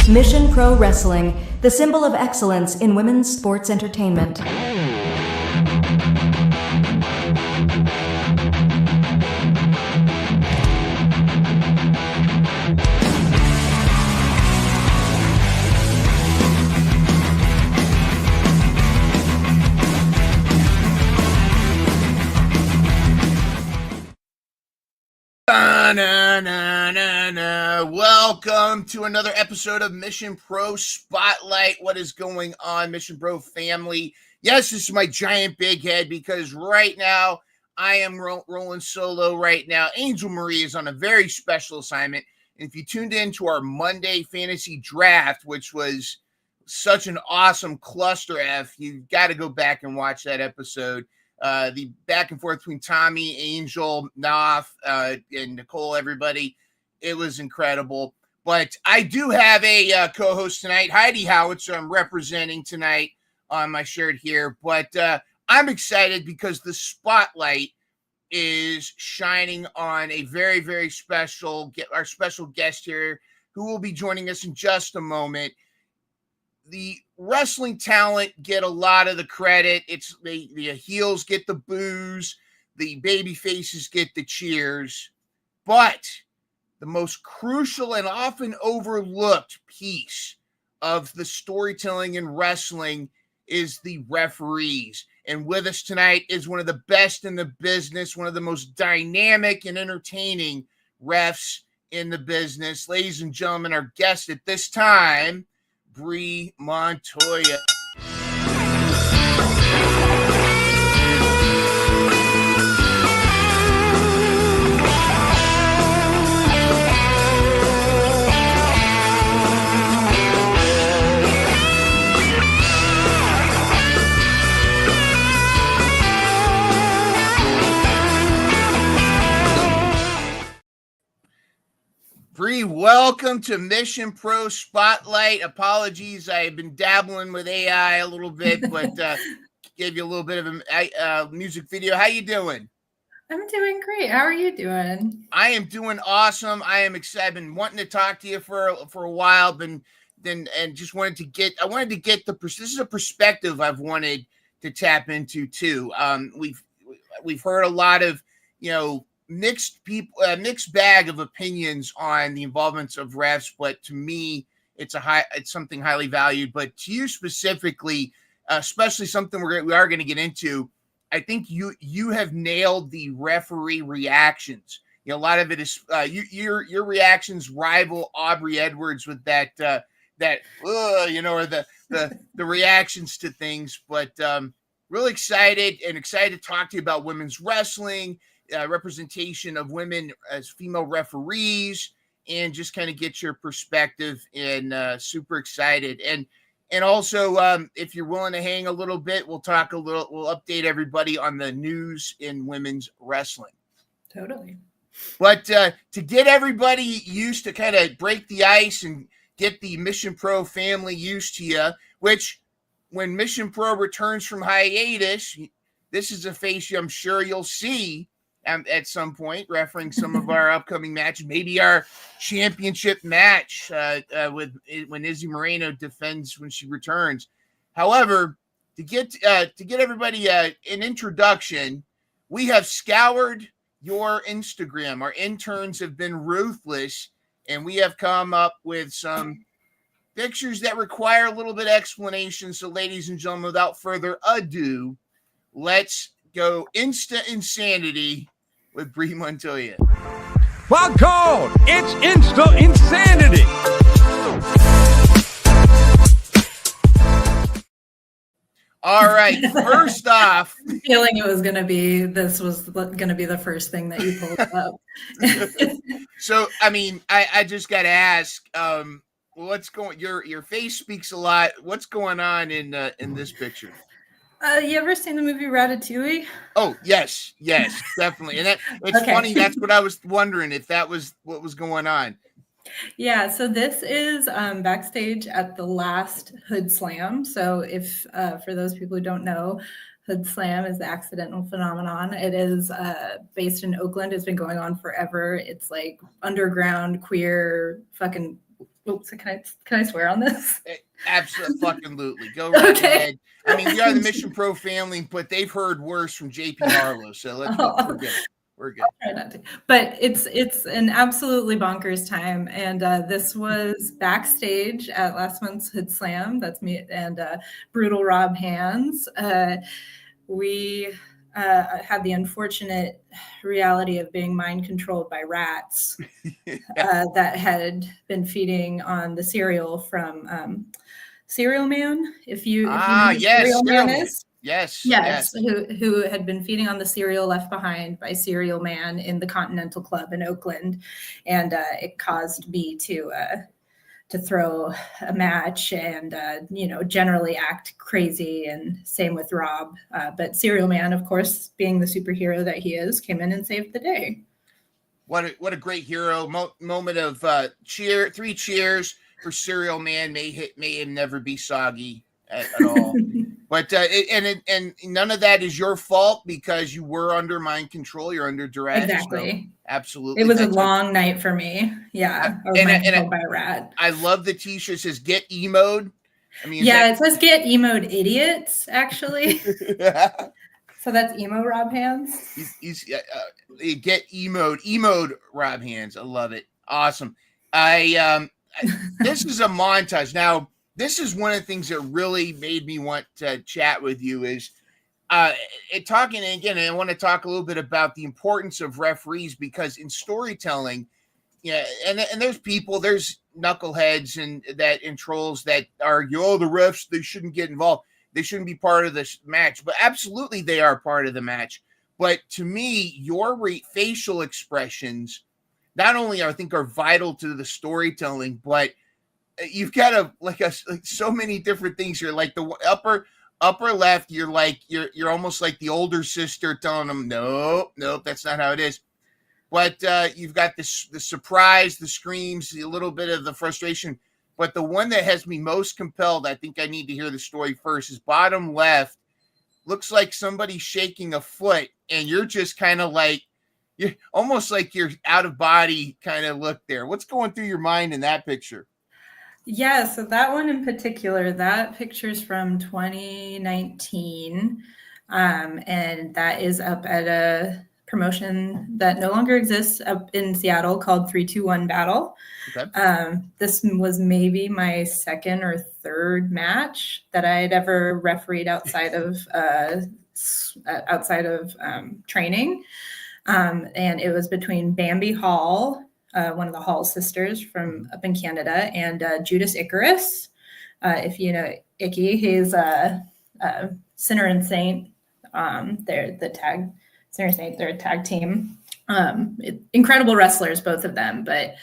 Mission Pro Wrestling, the symbol of excellence in women's sports entertainment. Welcome to another episode of Mission Pro Spotlight. What is going on, Mission Pro family? Yes, this is my giant big head because right now I am rolling solo right now. Angel Marie is on a very special assignment. And if you tuned in to our Monday fantasy draft, which was such an awesome cluster F, you've got to go back and watch that episode. The back and forth between Tommy, Angel, Naf, and Nicole, everybody. It was incredible. But I do have a co-host tonight, Heidi Howitzer. I'm representing tonight on my shirt here. But I'm excited because the spotlight is shining on a very, very special guest here who will be joining us in just a moment. The wrestling talent get a lot of the credit. It's the heels get the boos, the baby faces get the cheers. But the most crucial and often overlooked piece of the storytelling in wrestling is the referees. And with us tonight is one of the best in the business, one of the most dynamic and entertaining refs in the business. Ladies and gentlemen, our guest at this time, Brie Montoya. Brie, welcome to Mission Pro Spotlight. Apologies, I have been dabbling with AI a little bit, but gave you a little bit of a music video. How you doing? I'm doing great. How are you doing? I am doing awesome. I am excited. I've been wanting to talk to you for a while, and just wanted to get this is a perspective I've wanted to tap into too. We've heard a lot of mixed bag of opinions on the involvements of refs, but to me, it's something highly valued. But to you specifically, especially something we are going to get into, I think you have nailed the referee reactions. A lot of it is your reactions rival Aubrey Edwards with that or the reactions to things. But really excited to talk to you about women's wrestling. Representation of women as female referees, and just kind of get your perspective. And super excited. And also, if you're willing to hang a little bit, we'll update everybody on the news in women's wrestling. Totally. But to get everybody used to kind of break the ice and get the Mission Pro family used to you, which when Mission Pro returns from hiatus, this is a face I'm sure you'll see at some point, refereeing some of our upcoming matches, maybe our championship match when Izzy Moreno defends when she returns. However, to get everybody an introduction, we have scoured your Instagram. Our interns have been ruthless, and we have come up with some pictures that require a little bit of explanation. So, ladies and gentlemen, without further ado, let's go Insta Insanity with Brie Montoya. Well called. It's Insta Insanity. All right. First off, Feeling it was gonna be the first thing that you pulled up. So I mean, I just got to ask, what's going? Your face speaks a lot. What's going on in this picture? You ever seen the movie Ratatouille? Oh, yes, definitely. And it's funny. That's what I was wondering, if that was what was going on. Yeah, so this is backstage at the last Hood Slam. So if for those people who don't know, Hood Slam is the accidental phenomenon. It is based in Oakland. It's been going on forever. It's like underground, queer, fucking oops, can I swear on this? Absolutely. Go right Okay. ahead. I mean, we are the Mission Pro family, but they've heard worse from JP Harlow. So we're good. We're good. I'll try not to. But it's an absolutely bonkers time. And this was backstage at last month's Hood Slam. That's me and Brutal Rob Hands. We had the unfortunate reality of being mind controlled by rats that had been feeding on the cereal from Cereal Man. If you know who Cereal Man is. Yes, who had been feeding on the cereal left behind by Cereal Man in the Continental Club in Oakland, and it caused me to throw a match and generally act crazy, and same with Rob. But Cereal Man, of course, being the superhero that he is, came in and saved the day. What a great hero moment of three cheers for Cereal Man. May him never be soggy at all. But and none of that is your fault because you were under mind control. You're under duress. Exactly. So absolutely. It was a long night for me. Yeah. I was mind controlled by a rat. I love the t-shirt says "Get Emo'd." I mean, it says "Get Emo'd, idiots." Actually. So that's emo Rob Hands. He's get emo'd Rob Hands. I love it. Awesome. This is a montage. Now, this is one of the things that really made me want to chat with you is talking again. I want to talk a little bit about the importance of referees because in storytelling, and there's knuckleheads and trolls that argue, the refs, they shouldn't get involved. They shouldn't be part of this match, but absolutely they are part of the match. But to me, your facial expressions not only I think are vital to the storytelling, but you've got so many different things here. Like the upper left, you're almost like the older sister telling them, nope, that's not how it is. But you've got the surprise, the screams, a little bit of the frustration. But the one that has me most compelled, I think I need to hear the story first, is bottom left. Looks like somebody shaking a foot, and you're just kind of like, you're almost like you're out of body kind of look there. What's going through your mind in that picture? Yeah, so that one in particular, that picture's from 2019, and that is up at a promotion that no longer exists up in Seattle called 3-2-1 Battle. Okay. This was maybe my second or third match that I had ever refereed outside of training, and it was between Bambi Hall, one of the Hall sisters from up in Canada, and Judas Icarus. If you know Icky, he's Sinner and Saint. They're the tag. Sinner and Saint. They're a tag team. Incredible wrestlers, both of them. But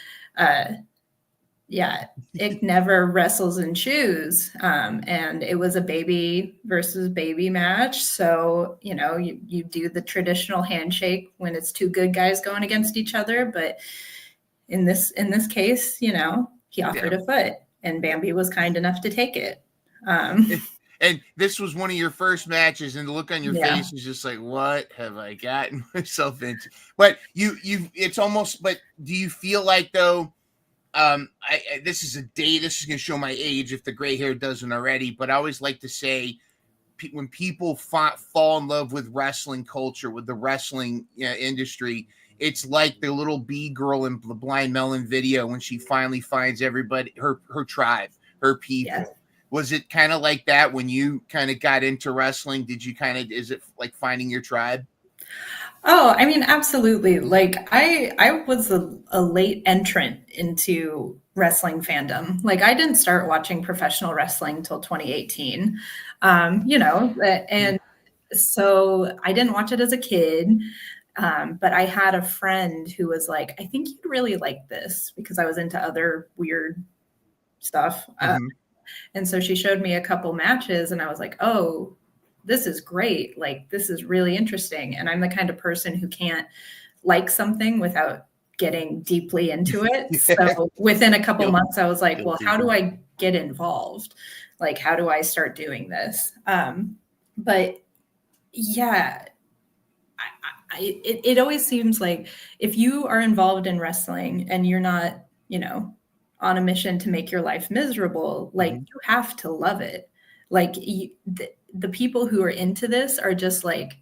Ick never wrestles in shoes, and it was a baby versus baby match. So you do the traditional handshake when it's two good guys going against each other, but in this case, he offered a foot, and Bambi was kind enough to take it. And this was one of your first matches, and the look on your face is just like, what have I gotten myself into? But it's almost. But do you feel like though? This is going to show my age if the gray hair doesn't already. But I always like to say, when people fall in love with wrestling culture, with the wrestling industry, it's like the little bee girl in the Blind Melon video when she finally finds everybody, her tribe, her people. Yes. Was it kind of like that when you kind of got into wrestling? Is it like finding your tribe? Oh, I mean, absolutely. Like I was a late entrant into wrestling fandom. Like I didn't start watching professional wrestling until 2018. And so I didn't watch it as a kid. But I had a friend who was like, I think you'd really like this, because I was into other weird stuff. And so she showed me a couple matches, and I was like, oh, this is great. Like, this is really interesting. And I'm the kind of person who can't like something without getting deeply into it. So within a couple months, I was like, well, how do I get involved? Like, how do I start doing this? But yeah, it always seems like if you are involved in wrestling and you're not, on a mission to make your life miserable, like you have to love it. Like the people who are into this are just like,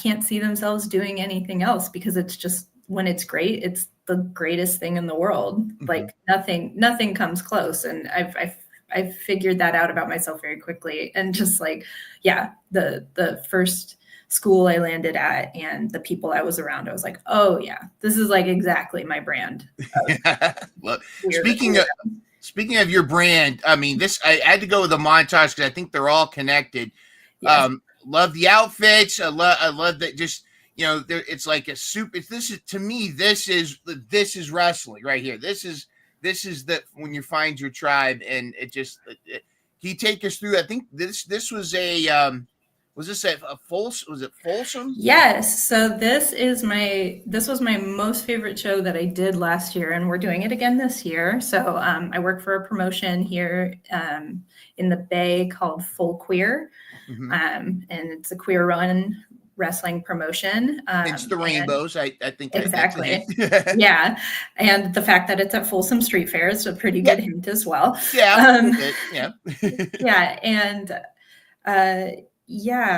can't see themselves doing anything else, because it's just, when it's great, it's the greatest thing in the world. Like nothing comes close. And I've figured that out about myself very quickly. And just like, yeah, the first school I landed at and the people I was around, I was like, oh yeah, this is like exactly my brand. Well, speaking of your brand, I mean, I had to go with the montage because I think they're all connected. Yes. Love the outfits. I love that. Just, you know, it's like a soup. To me, this is wrestling right here. This is when you find your tribe, and can you take us through? I think this was was this a Folsom? Was it Folsom? Yes. So this was my most favorite show that I did last year, and we're doing it again this year. So I work for a promotion here in the Bay called Full Queer, and it's a queer-run wrestling promotion. It's the Rainbows, I think. Exactly. Yeah. And the fact that it's at Folsom Street Fair is a pretty good hint as well. Yeah. Yeah. And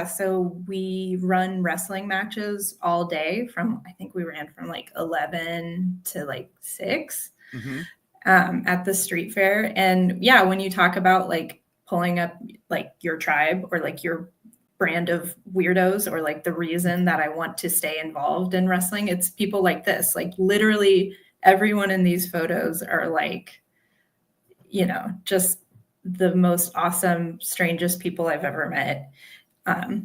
so we run wrestling matches all day I think we ran from like 11 to like 6 at the street fair. And yeah, when you talk about like pulling up like your tribe or like your brand of weirdos, or like the reason that I want to stay involved in wrestling, it's people like this. Like literally everyone in these photos are like, you know, just the most awesome, strangest people I've ever met.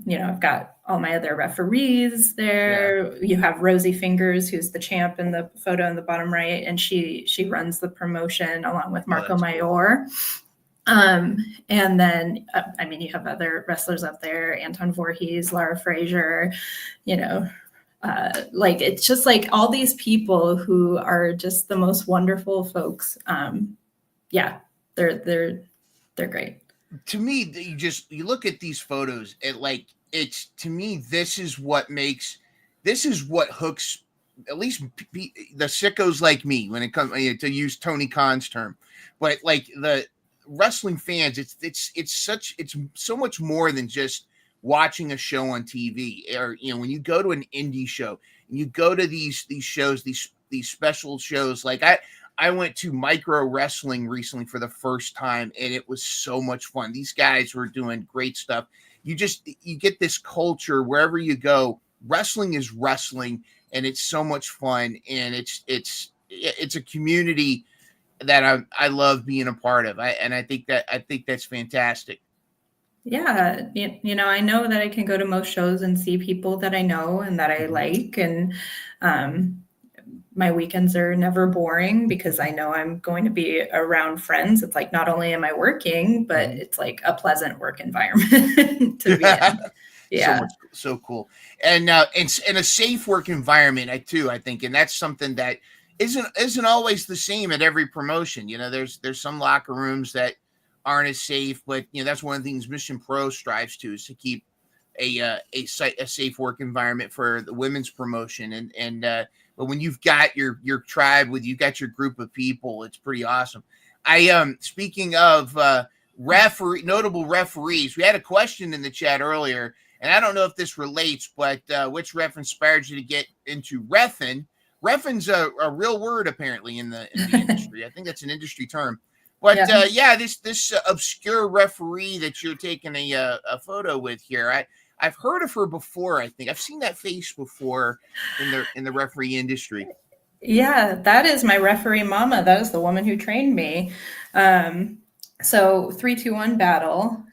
You know, I've got all my other referees there. Yeah. You have Rosie Fingers, who's the champ in the photo in the bottom right, and she runs the promotion along with Marco Mayor. And then, I mean, you have other wrestlers up there, Anton Voorhees, Lara Frazier, you know, like, it's just like all these people who are just the most wonderful folks. Yeah, they're great. To me, you look at these photos, to me, this is what hooks, at least the sickos like me, when it comes, to use Tony Khan's term, but like the wrestling fans, it's so much more than just watching a show on TV, or, you know, when you go to an indie show and you go to these shows, these special shows. Like I went to Micro Wrestling recently for the first time, and it was so much fun. These guys were doing great stuff. You get this culture wherever you go. Wrestling is wrestling, and it's so much fun, and it's a community that I love being a part of. I think that's fantastic. Yeah, you know, I know that I can go to most shows and see people that I know and that I like, and my weekends are never boring because I know I'm going to be around friends. It's like, not only am I working, but it's like a pleasant work environment to be in. Yeah. So cool. And in a safe work environment, I think, and that's something that isn't always the same at every promotion. You know, there's some locker rooms that aren't as safe, but, you know, that's one of the things Mission Pro strives to, is to keep a safe work environment for the women's promotion. But when you've got your tribe with, you've got your group of people, it's pretty awesome. Speaking of notable referees, we had a question in the chat earlier, and I don't know if this relates, but which ref inspired you to get into reffing? Reffing's a real word apparently in the industry. I think that's an industry term. But this obscure referee that you're taking a photo with here, I've heard of her before. I think I've seen that face before in the referee industry. Yeah, that is my referee mama. That is the woman who trained me. So 3-2-1 battle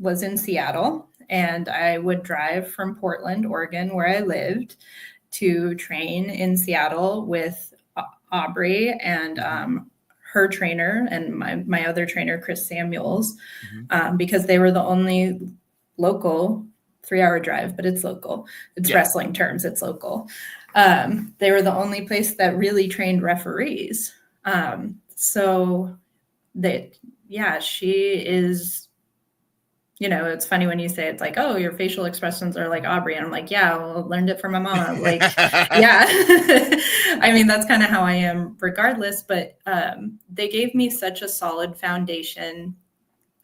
was in Seattle, and I would drive from Portland, Oregon, where I lived, to train in Seattle with Aubrey and her trainer and my other trainer, Chris Samuels, because they were the only local 3-hour drive, but it's local. It's wrestling terms. It's local. They were the only place that really trained referees. So that, she is it's funny when you say it's like, oh, your facial expressions are like Aubrey. And I'm like, yeah, well, learned it from my mama. Like, yeah. I mean, that's kind of how I am regardless. But they gave me such a solid foundation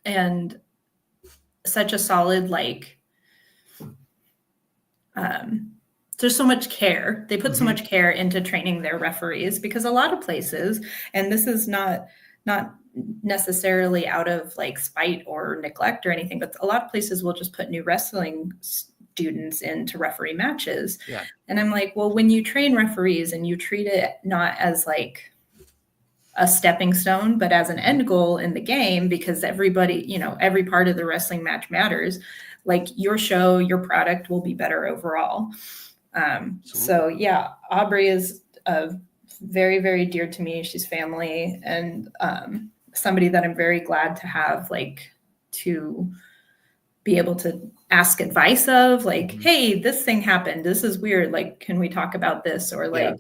and such a solid, like, there's so much care. They put so much care into training their referees, because a lot of places, and this is not necessarily out of like spite or neglect or anything, but a lot of places will just put new wrestling students in to referee matches. Yeah. And I'm like, well, when you train referees and you treat it not as like a stepping stone, but as an end goal in the game, because everybody, every part of the wrestling match matters, like your show, your product will be better overall. So yeah, Aubrey is very, very dear to me. She's family, and somebody that I'm very glad to have, like, to be able to ask advice of, like, hey, this thing happened. This is weird. Like, can we talk about this? Or like,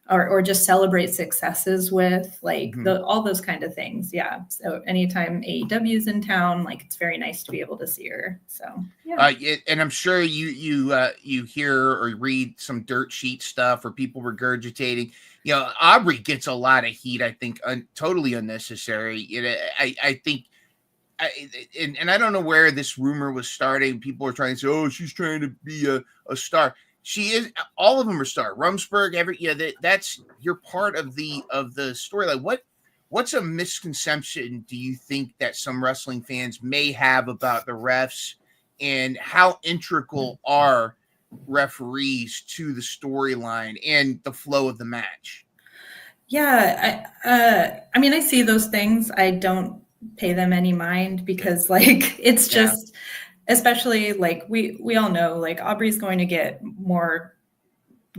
or just celebrate successes with, like, all those kind of things. Yeah. So anytime AEW is in town, like, it's very nice to be able to see her. So yeah. And I'm sure you hear or read some dirt sheet stuff or people regurgitating. Aubrey gets a lot of heat. I think totally unnecessary. I think. And I don't know where this rumor was starting. People are trying to say, "Oh, she's trying to be a star." She is. All of them are star. Rumsberg, that's you're part of the storyline. What's a misconception do you think that some wrestling fans may have about the refs, and how integral are referees to the storyline and the flow of the match? Yeah, I mean, I see those things. I don't pay them any mind, because like it's just, especially like we all know, like, Aubrey's going to get more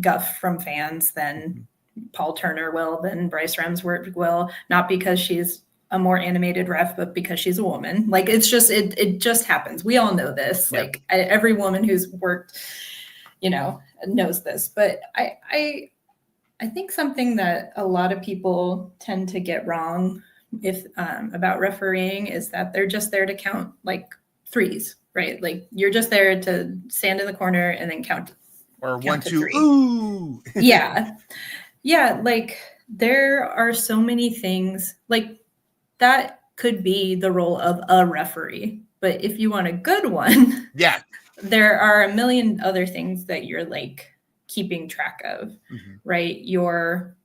guff from fans than Paul Turner will, than Bryce Remsworth will, not because she's a more animated ref, but because she's a woman. Like, it's just it just happens. We all know this. Like, every woman who's worked, knows this. But I think something that a lot of people tend to get wrong about refereeing is that they're just there to count like threes, right? Like, you're just there to stand in the corner and then count. Or 1, 2, three. Ooh. Yeah. Like, there are so many things like that could be the role of a referee. But if you want a good one, there are a million other things that you're like keeping track of, right? You're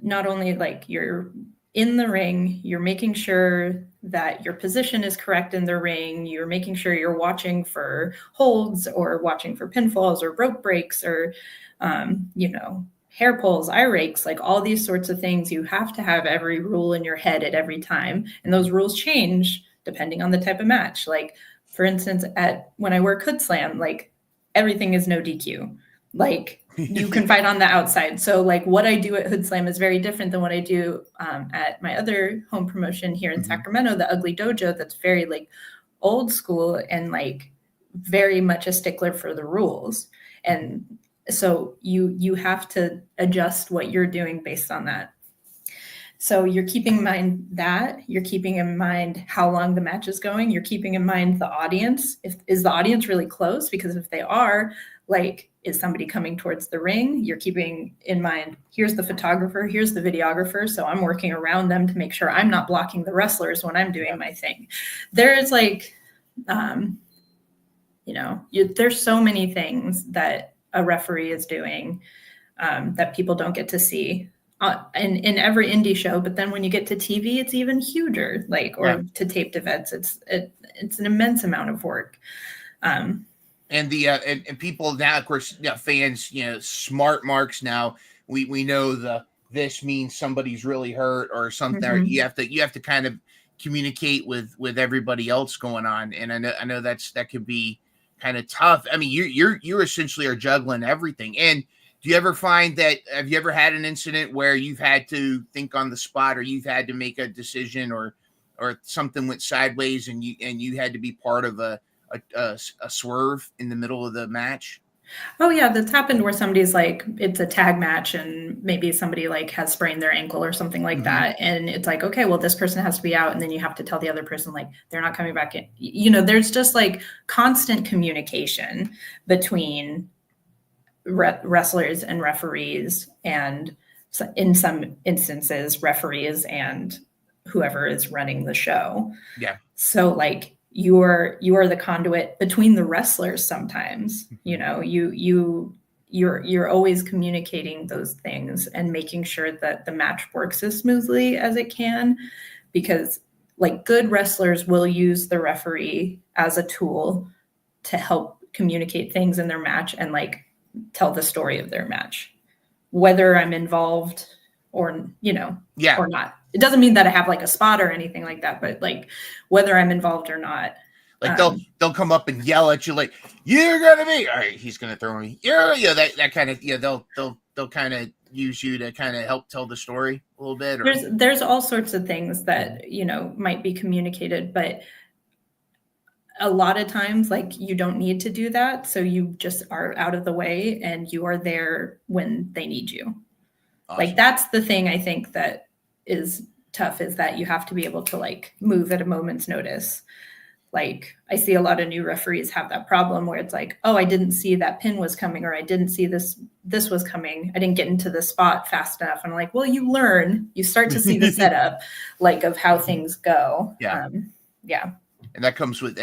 not only like you're in the ring, you're making sure that your position is correct in the ring. You're making sure you're watching for holds or watching for pinfalls or rope breaks or, hair pulls, eye rakes, like all these sorts of things. You have to have every rule in your head at every time. And those rules change depending on the type of match. Like, for instance, when I work Hood Slam, like, everything is no DQ. Like, you can fight on the outside. So like what I do at Hood Slam is very different than what I do at my other home promotion here in Sacramento, the Ugly Dojo. That's very like old school and like very much a stickler for the rules. And so you have to adjust what you're doing based on that. So you're keeping in mind that, you're keeping in mind how long the match is going, you're keeping in mind the audience. Is the audience really close? Because if they are, like, is somebody coming towards the ring? You're keeping in mind, here's the photographer, here's the videographer. So I'm working around them to make sure I'm not blocking the wrestlers when I'm doing my thing. There's like, there's so many things that a referee is doing that people don't get to see in every indie show. But then when you get to TV, it's even huger, to taped events. It's an immense amount of work. And the and people now, of course, fans, smart marks now. We know this means somebody's really hurt or something. You have to kind of communicate with everybody else going on. And I know that could be kind of tough. I mean, you essentially are juggling everything. And do you ever find that? Have you ever had an incident where you've had to think on the spot, or you've had to make a decision, or something went sideways and you had to be part of a swerve in the middle of the match? Oh yeah, that's happened where somebody's like, it's a tag match and maybe somebody like has sprained their ankle or something like that. And it's like, okay, well, this person has to be out. And then you have to tell the other person, like, they're not coming back in. There's just like constant communication between wrestlers and referees, and in some instances, referees and whoever is running the show. Yeah. So like, you are the conduit between the wrestlers sometimes. You're always communicating those things and making sure that the match works as smoothly as it can, because like good wrestlers will use the referee as a tool to help communicate things in their match and like tell the story of their match, whether I'm involved or or not. It doesn't mean that I have like a spot or anything like that, but like whether I'm involved or not. Like they'll come up and yell at you like, you're gonna be all right, he's gonna throw me. That kind of they'll kind of use you to kind of help tell the story a little bit. There's all sorts of things that might be communicated, but a lot of times like you don't need to do that. So you just are out of the way and you are there when they need you. Awesome. Like that's the thing I think that is tough, is that you have to be able to like move at a moment's notice. Like I see a lot of new referees have that problem where it's like, oh, I didn't see that pin was coming, or I didn't see this was coming. I didn't get into the spot fast enough. And I'm like, well, you start to see the setup like of how things go. Yeah. Yeah. And that comes with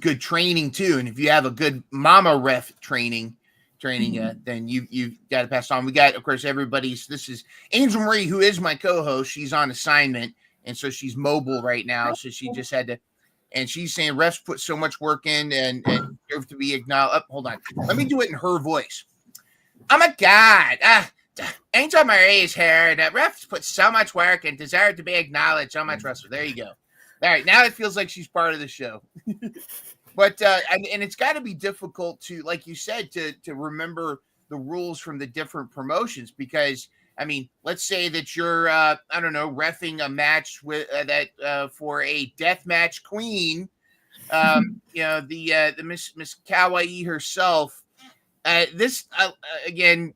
good training too. And if you have a good mama ref training, then you got to pass on. We got, of course, this is Angel Marie, who is my co-host. She's on assignment, and so she's mobile right now. So she just had to, and she's saying refs put so much work in and deserve to be acknowledged. Hold on, let me do it in her voice. Oh my God, Angel Marie is here. The refs put so much work and deserve to be acknowledged. So much wrestler. There you go. All right, now it feels like she's part of the show. But and it's got to be difficult to, like you said, to remember the rules from the different promotions, because I mean, let's say that you're I don't know, reffing a match with for a death match queen, the Miss Kawaii herself. This again,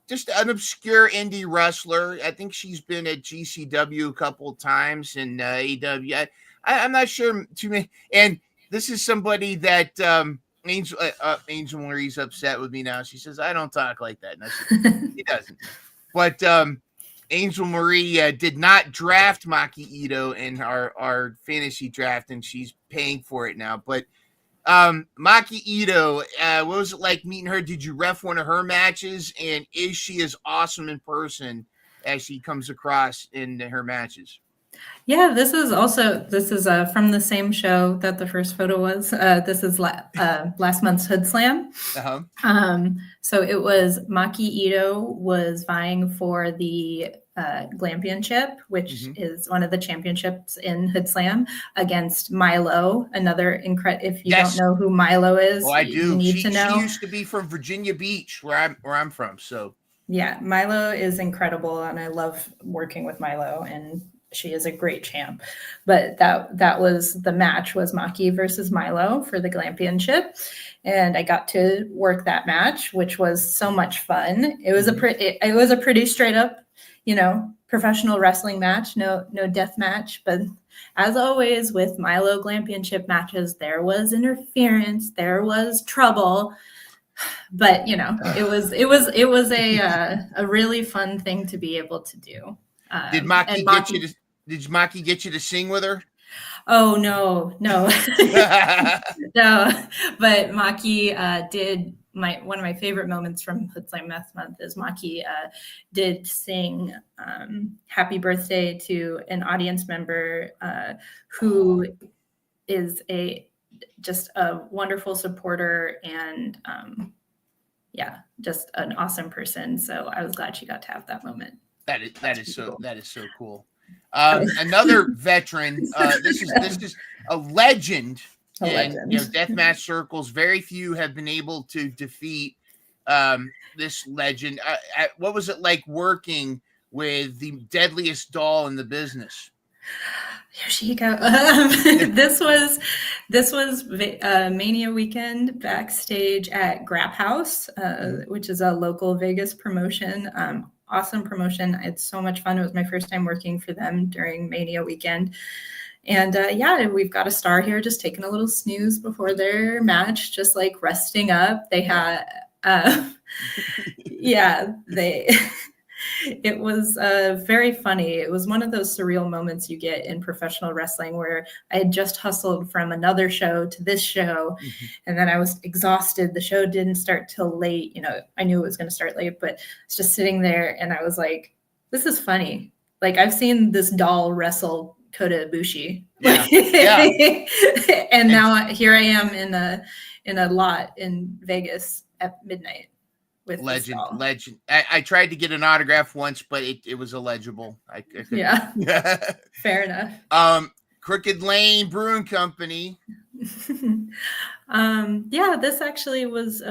just an obscure indie wrestler. I think she's been at GCW a couple of times and AEW. I'm not sure too many. And this is somebody that Angel Marie's upset with me now. She says, I don't talk like that. No, she doesn't. But Angel Marie did not draft Maki Ito in our fantasy draft, and she's paying for it now. But Maki Ito, what was it like meeting her? Did you ref one of her matches? And is she as awesome in person as she comes across in her matches? Yeah, this is from the same show that the first photo was. This is last month's Hood Slam. Uh-huh. So it was Maki Ito was vying for the Glampionship, which is one of the championships in Hood Slam, against Milo, another incredible. If you don't know who Milo is, I do. You need to know. She used to be from Virginia Beach, where I'm from. So yeah, Milo is incredible, and I love working with Milo, and she is a great champ. But that was the match, was Maki versus Milo for the Glampionship. And I got to work that match, which was so much fun. It was it was a pretty straight up, professional wrestling match, no death match. But as always with Milo Glampionship matches, there was interference, there was trouble. But it was a really fun thing to be able to do. Did Maki get you to sing with her? Oh no. No. But Maki did. One of my favorite moments from Hood Slam Month is Maki did sing "Happy Birthday" to an audience member who is just a wonderful supporter and just an awesome person. So I was glad she got to have that moment. That is so cool. Another veteran. This is a legend. In deathmatch circles. Very few have been able to defeat this legend. What was it like working with the deadliest doll in the business? Yoshihiko. This was Mania weekend backstage at Grap House, which is a local Vegas promotion. Awesome promotion. I had so much fun. It was my first time working for them during Mania weekend. And we've got a star here just taking a little snooze before their match, just like resting up. They had, it was very funny. It was one of those surreal moments you get in professional wrestling where I had just hustled from another show to this show, and then I was exhausted. The show didn't start till late. I knew it was going to start late, but it's just sitting there, and I was like, this is funny. Like, I've seen this doll wrestle Kota Ibushi. And now here I am in a lot in Vegas at midnight with legend. I tried to get an autograph once, but it was illegible. I yeah. Fair enough. Crooked Lane Brewing Company. This actually was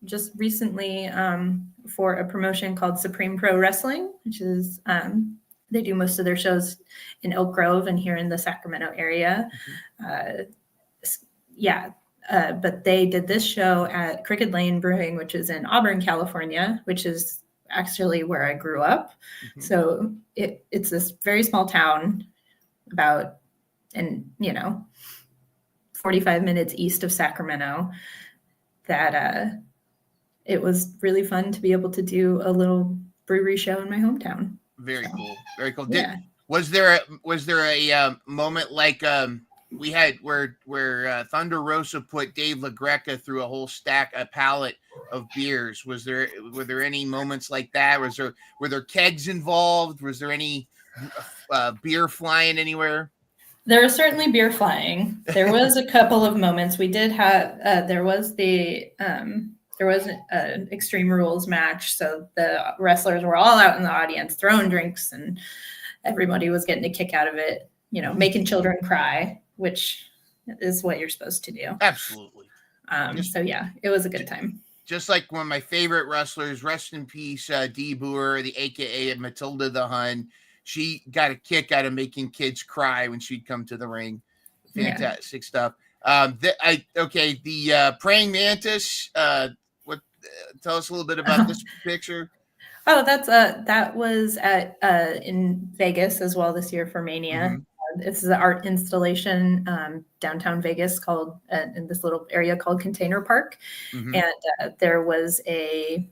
just recently for a promotion called Supreme Pro Wrestling, which is they do most of their shows in Elk Grove and here in the Sacramento area. But they did this show at Crooked Lane Brewing, which is in Auburn, California, which is actually where I grew up. So it's this very small town about 45 minutes east of Sacramento that it was really fun to be able to do a little brewery show in my hometown. Very cool. Very cool. Yeah. Was there a moment like we had where Thunder Rosa put Dave LaGreca through a pallet of beers? Were there any moments like that? Were there kegs involved? Was there any beer flying anywhere? There was certainly beer flying. There was a couple of moments. We did have there was an Extreme Rules match, so the wrestlers were all out in the audience throwing drinks, and everybody was getting a kick out of it. Making children cry, which is what you're supposed to do. Absolutely. It was a good time. Just like one of my favorite wrestlers, rest in peace, Dee Boer, the AKA Matilda the Hun. She got a kick out of making kids cry when she'd come to the ring. Fantastic stuff. The praying mantis. Tell us a little bit about this picture. Oh, that was at in Vegas as well this year for Mania. This is an art installation downtown Vegas called in this little area called Container Park, and there was an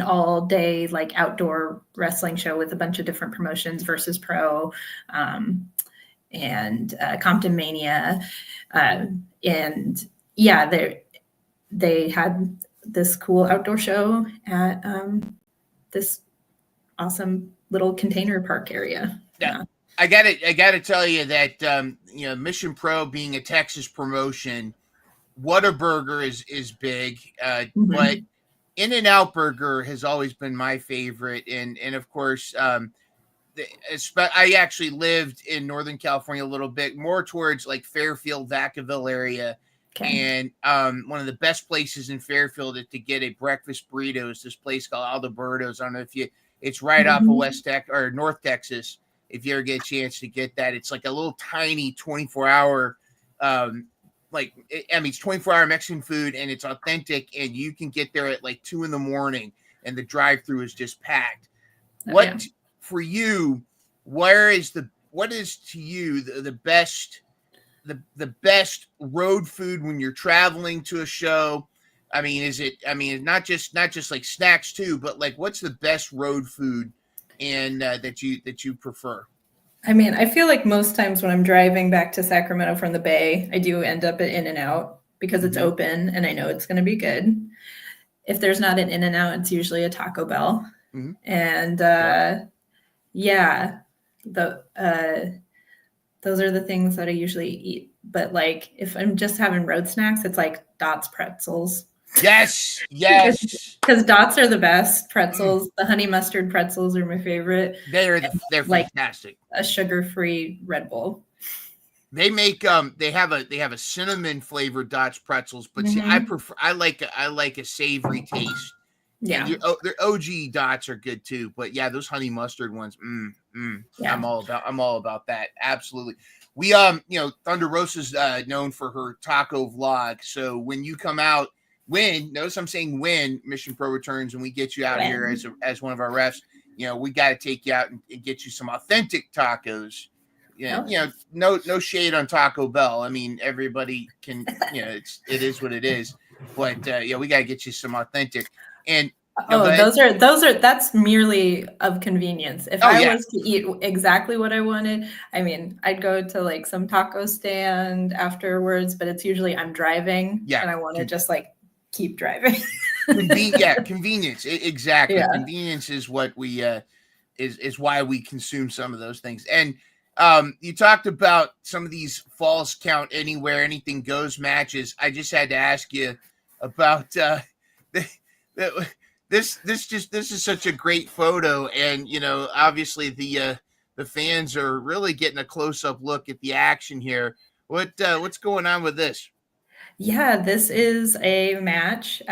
all day like outdoor wrestling show with a bunch of different promotions, Versus Pro, and Compton Mania, they had this cool outdoor show at this awesome little container park area. Yeah. I gotta tell you that Mission Pro being a Texas promotion, Whataburger is big, but In-N-Out Burger has always been my favorite, and of course, I actually lived in Northern California a little bit more towards like Fairfield, Vacaville area. Okay. And one of the best places in Fairfield to get a breakfast burrito is this place called Alberto's. I don't know if it's right off of North Texas. If you ever get a chance to get that, it's like a little tiny 24-hour, it's 24-hour Mexican food, and it's authentic, and you can get there at like 2 a.m, and the drive-through is just packed. For you? What is to you the best? The best road food when you're traveling to a show? I mean, not just like snacks too, but like what's the best road food and that you prefer? I mean, I feel like most times when I'm driving back to Sacramento from the Bay, I do end up at In-N-Out because it's open and I know it's going to be good. If there's not an In-N-Out, it's usually a Taco Bell. And those are the things that I usually eat. But like, if I'm just having road snacks, it's like Dots pretzels. Yes. Because Dots are the best pretzels. The honey mustard pretzels are my favorite. They're fantastic. A sugar-free Red Bull. They make they have a cinnamon flavored Dots pretzels, but see, I like a savory taste Yeah. And their OG dots are good too, but yeah, those honey mustard ones. Yeah. I'm all about that. Absolutely. We Thunder Rosa's known for her taco vlog. So when you come out, notice I'm saying when Mission Pro returns and we get you out here as one of our refs, we got to take you out and get you some authentic tacos. Yeah, no shade on Taco Bell. I mean, everybody can, it is what it is. But we got to get you some authentic. And that's merely of convenience. If I was to eat exactly what I wanted, I mean, I'd go to like some taco stand afterwards, but it's usually I'm driving and I want to just like keep driving. Convenience. Exactly. Yeah. Convenience is what we is why we consume some of those things. And you talked about some of these falls count anywhere, anything goes matches. I just had to ask you about this is such a great photo, and obviously the fans are really getting a close-up look at the action here. What's going on with this? Yeah, this is a match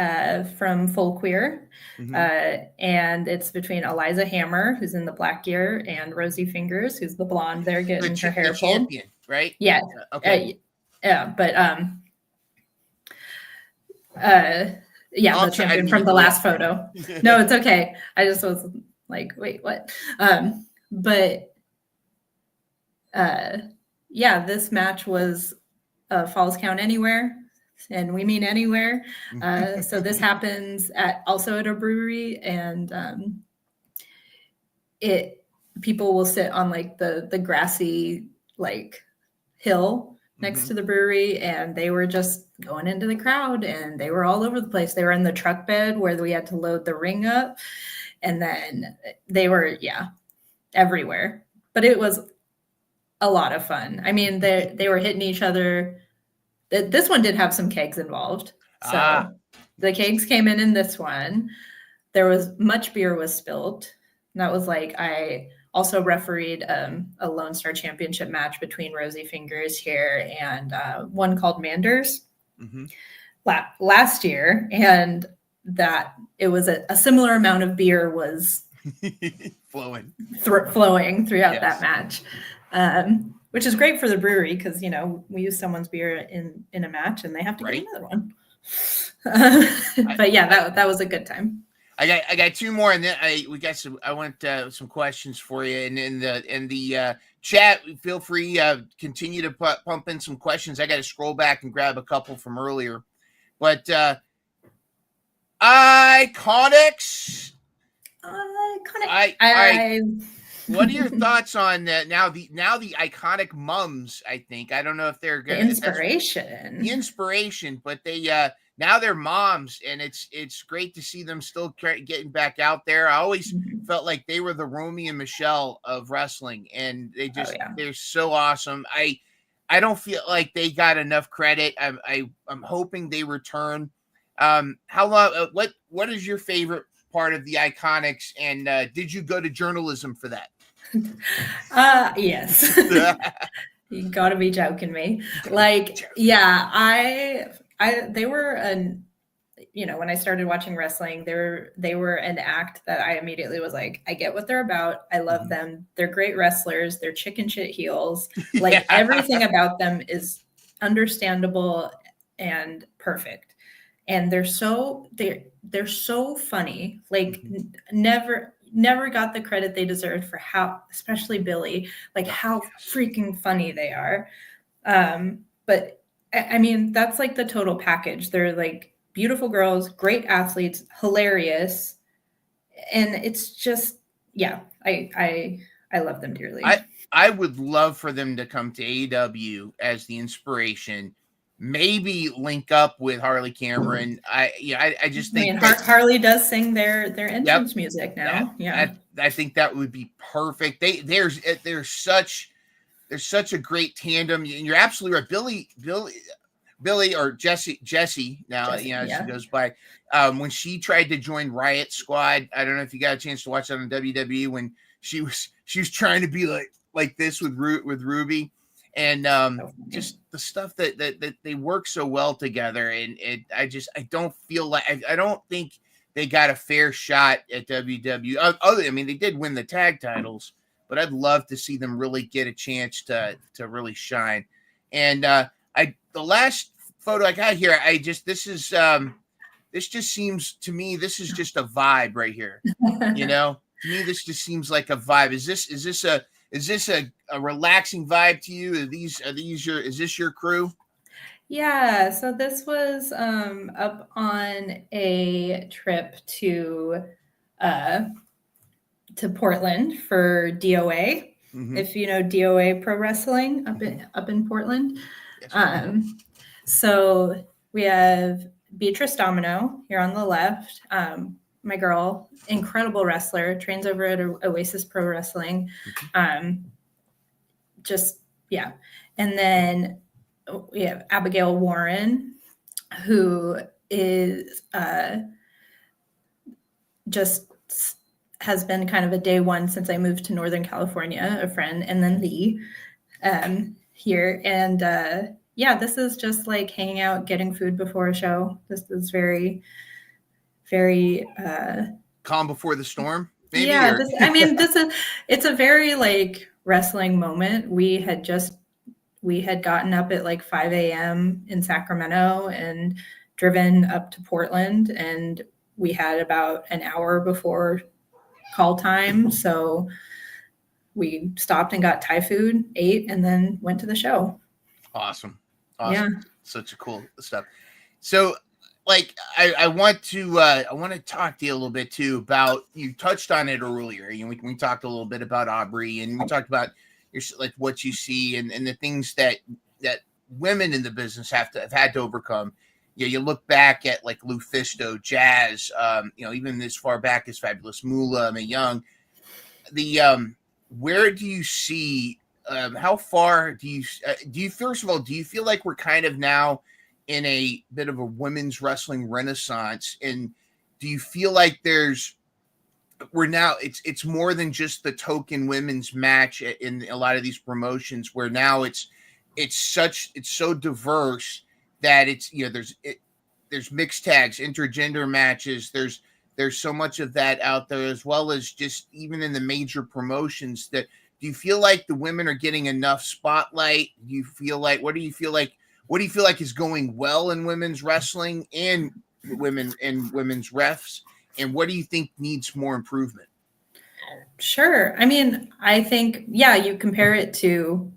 from Full Queer, and it's between Eliza Hammer, who's in the black gear, and Rosie Fingers, who's the blonde there getting her hair pulled. Champion, right? Yeah. Okay. The champion from the last photo. No, it's okay. I just was like, wait, what? This match was Falls Count Anywhere. And we mean anywhere. So this happens also at a brewery, and people will sit on like the grassy like hill next to the brewery, and they were just going into the crowd, and they were all over the place. They were in the truck bed where we had to load the ring up, and then they were everywhere. But it was a lot of fun. I mean, they were hitting each other. This one did have some kegs involved. So the kegs came in this one. There was much beer was spilled. And that was like, I also refereed a Lone Star Championship match between Rosie Fingers here and one called Manders last year. And that it was a similar amount of beer was flowing throughout that match. Which is great for the brewery because, we use someone's beer in a match and they have to get another one. But that was a good time. I got two more, and then I want some questions for you. And in the chat, feel free continue to pump in some questions. I got to scroll back and grab a couple from earlier. But Iconics. What are your thoughts on that? Now the iconic mums, I think. I don't know if they're good. The inspiration, but they now they're moms, and it's great to see them still getting back out there. I always felt like they were the Romy and Michelle of wrestling, and they're so awesome. I don't feel like they got enough credit. I'm hoping they return. How long? What is your favorite part of the Iconics, and did you go to journalism for that? Yes. You gotta be joking me. Like, they were when I started watching wrestling, they were an act that I immediately was like, I get what they're about. I love them. They're great wrestlers. They're chicken shit heels. Like everything about them is understandable and perfect. And they're so funny. Like never got the credit they deserved for how, especially Billy, like how freaking funny they are. But I mean, that's like the total package. They're like beautiful girls, great athletes, hilarious. And it's just, I love them dearly. I would love for them to come to AEW as the inspiration. Maybe link up with Harley Cameron. I just think Harley does sing their entrance music now. I think that would be perfect. There's such a great tandem. And you're absolutely right. Billy or Jessie now, she goes by. When she tried to join Riot Squad, I don't know if you got a chance to watch that on WWE when she was trying to be like this with Ruby. And just the stuff that they work so well together, and I don't feel like I don't think they got a fair shot at WWE. I mean, they did win the tag titles, but I'd love to see them really get a chance to really shine. And the last photo I got here, this just seems to me, this is just a vibe right here. You know, to me, this just seems like a vibe. Is this a relaxing vibe to you? Is this your crew? Yeah, so this was up on a trip to Portland for DOA. Mm-hmm. If you know DOA Pro Wrestling up in Portland. Yes. So we have Beatrice Domino here on the left. My girl, incredible wrestler, trains over at Oasis Pro Wrestling. And then we have Abigail Warren, who is just has been kind of a day one since I moved to Northern California, a friend, and then Lee here. And this is just like hanging out, getting food before a show. This is very, very calm before the storm. Maybe, yeah, it's a very like wrestling moment. We had gotten up at like 5 a.m. in Sacramento and driven up to Portland, and we had about an hour before call time. So we stopped and got Thai food, ate, and then went to the show. Awesome. Yeah. Such a cool stuff. So like, I want to talk to you a little bit too about, you touched on it earlier. You know, we talked a little bit about Aubrey, and we talked about like what you see and the things that women in the business have had to overcome. You know, you look back at like Lufisto, Jazz, even as far back as Fabulous Moolah, Mae Young. Where do you see? How far do you first of all, do you feel like we're kind of now in a bit of a women's wrestling renaissance? And do you feel like it's more than just the token women's match in a lot of these promotions, where now it's so diverse that it's, there's mixed tags, intergender matches, there's so much of that out there, as well as just even in the major promotions. That, do you feel like the women are getting enough spotlight? Do you feel like, what do you feel like is going well in women's wrestling and women's refs? And what do you think needs more improvement? Sure. I mean, I think, you compare it to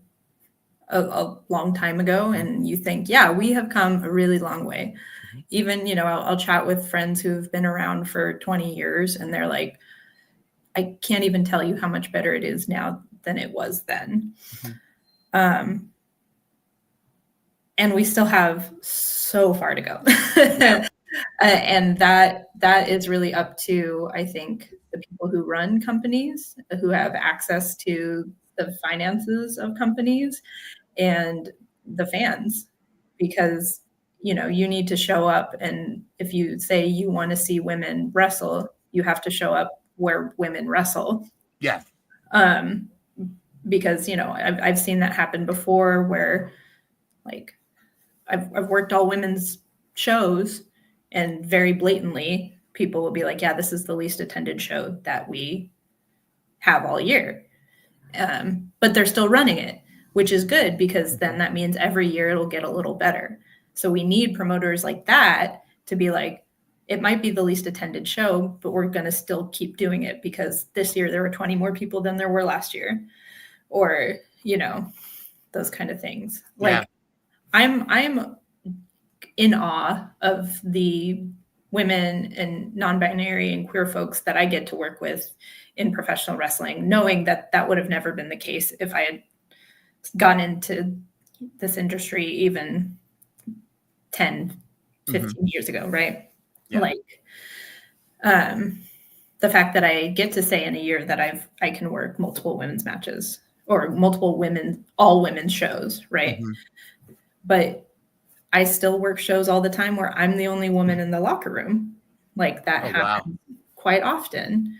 a long time ago and you think, we have come a really long way. Even, I'll chat with friends who've been around for 20 years and they're like, I can't even tell you how much better it is now than it was then. And we still have so far to go. And that is really up to, I think, the people who run companies, who have access to the finances of companies, and the fans, because, you need to show up. And if you say you want to see women wrestle, you have to show up where women wrestle. Yeah. Because, I've seen that happen before, where like I've worked all women's shows, and very blatantly people will be like, this is the least attended show that we have all year. But they're still running it, which is good, because then that means every year it'll get a little better. So we need promoters like that to be like, it might be the least attended show, but we're going to still keep doing it because this year there were 20 more people than there were last year, or, those kind of things. Like, I'm in awe of the women and non-binary and queer folks that I get to work with in professional wrestling, knowing that would have never been the case if I had gone into this industry even 10, 15 years ago, right? Yeah. Like, the fact that I get to say in a year that I can work multiple women's matches or multiple all women's shows, right? But I still work shows all the time where I'm the only woman in the locker room. Like, that happens quite often.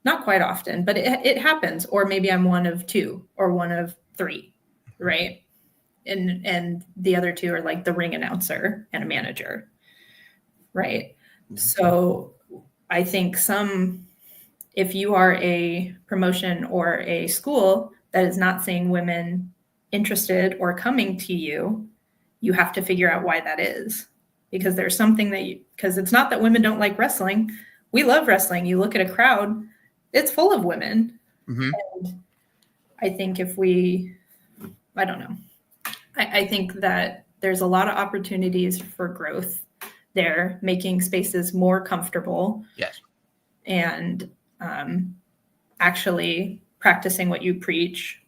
Not quite often, but it happens. Or maybe I'm one of two or one of three, right? And the other two are like the ring announcer and a manager, right? So I think if you are a promotion or a school that is not seeing women interested or coming to you, you have to figure out why that is. Because there's something because it's not that women don't like wrestling. We love wrestling. You look at a crowd, it's full of women. Mm-hmm. And I think I don't know. I think that there's a lot of opportunities for growth there, making spaces more comfortable. Yes. And actually practicing what you preach,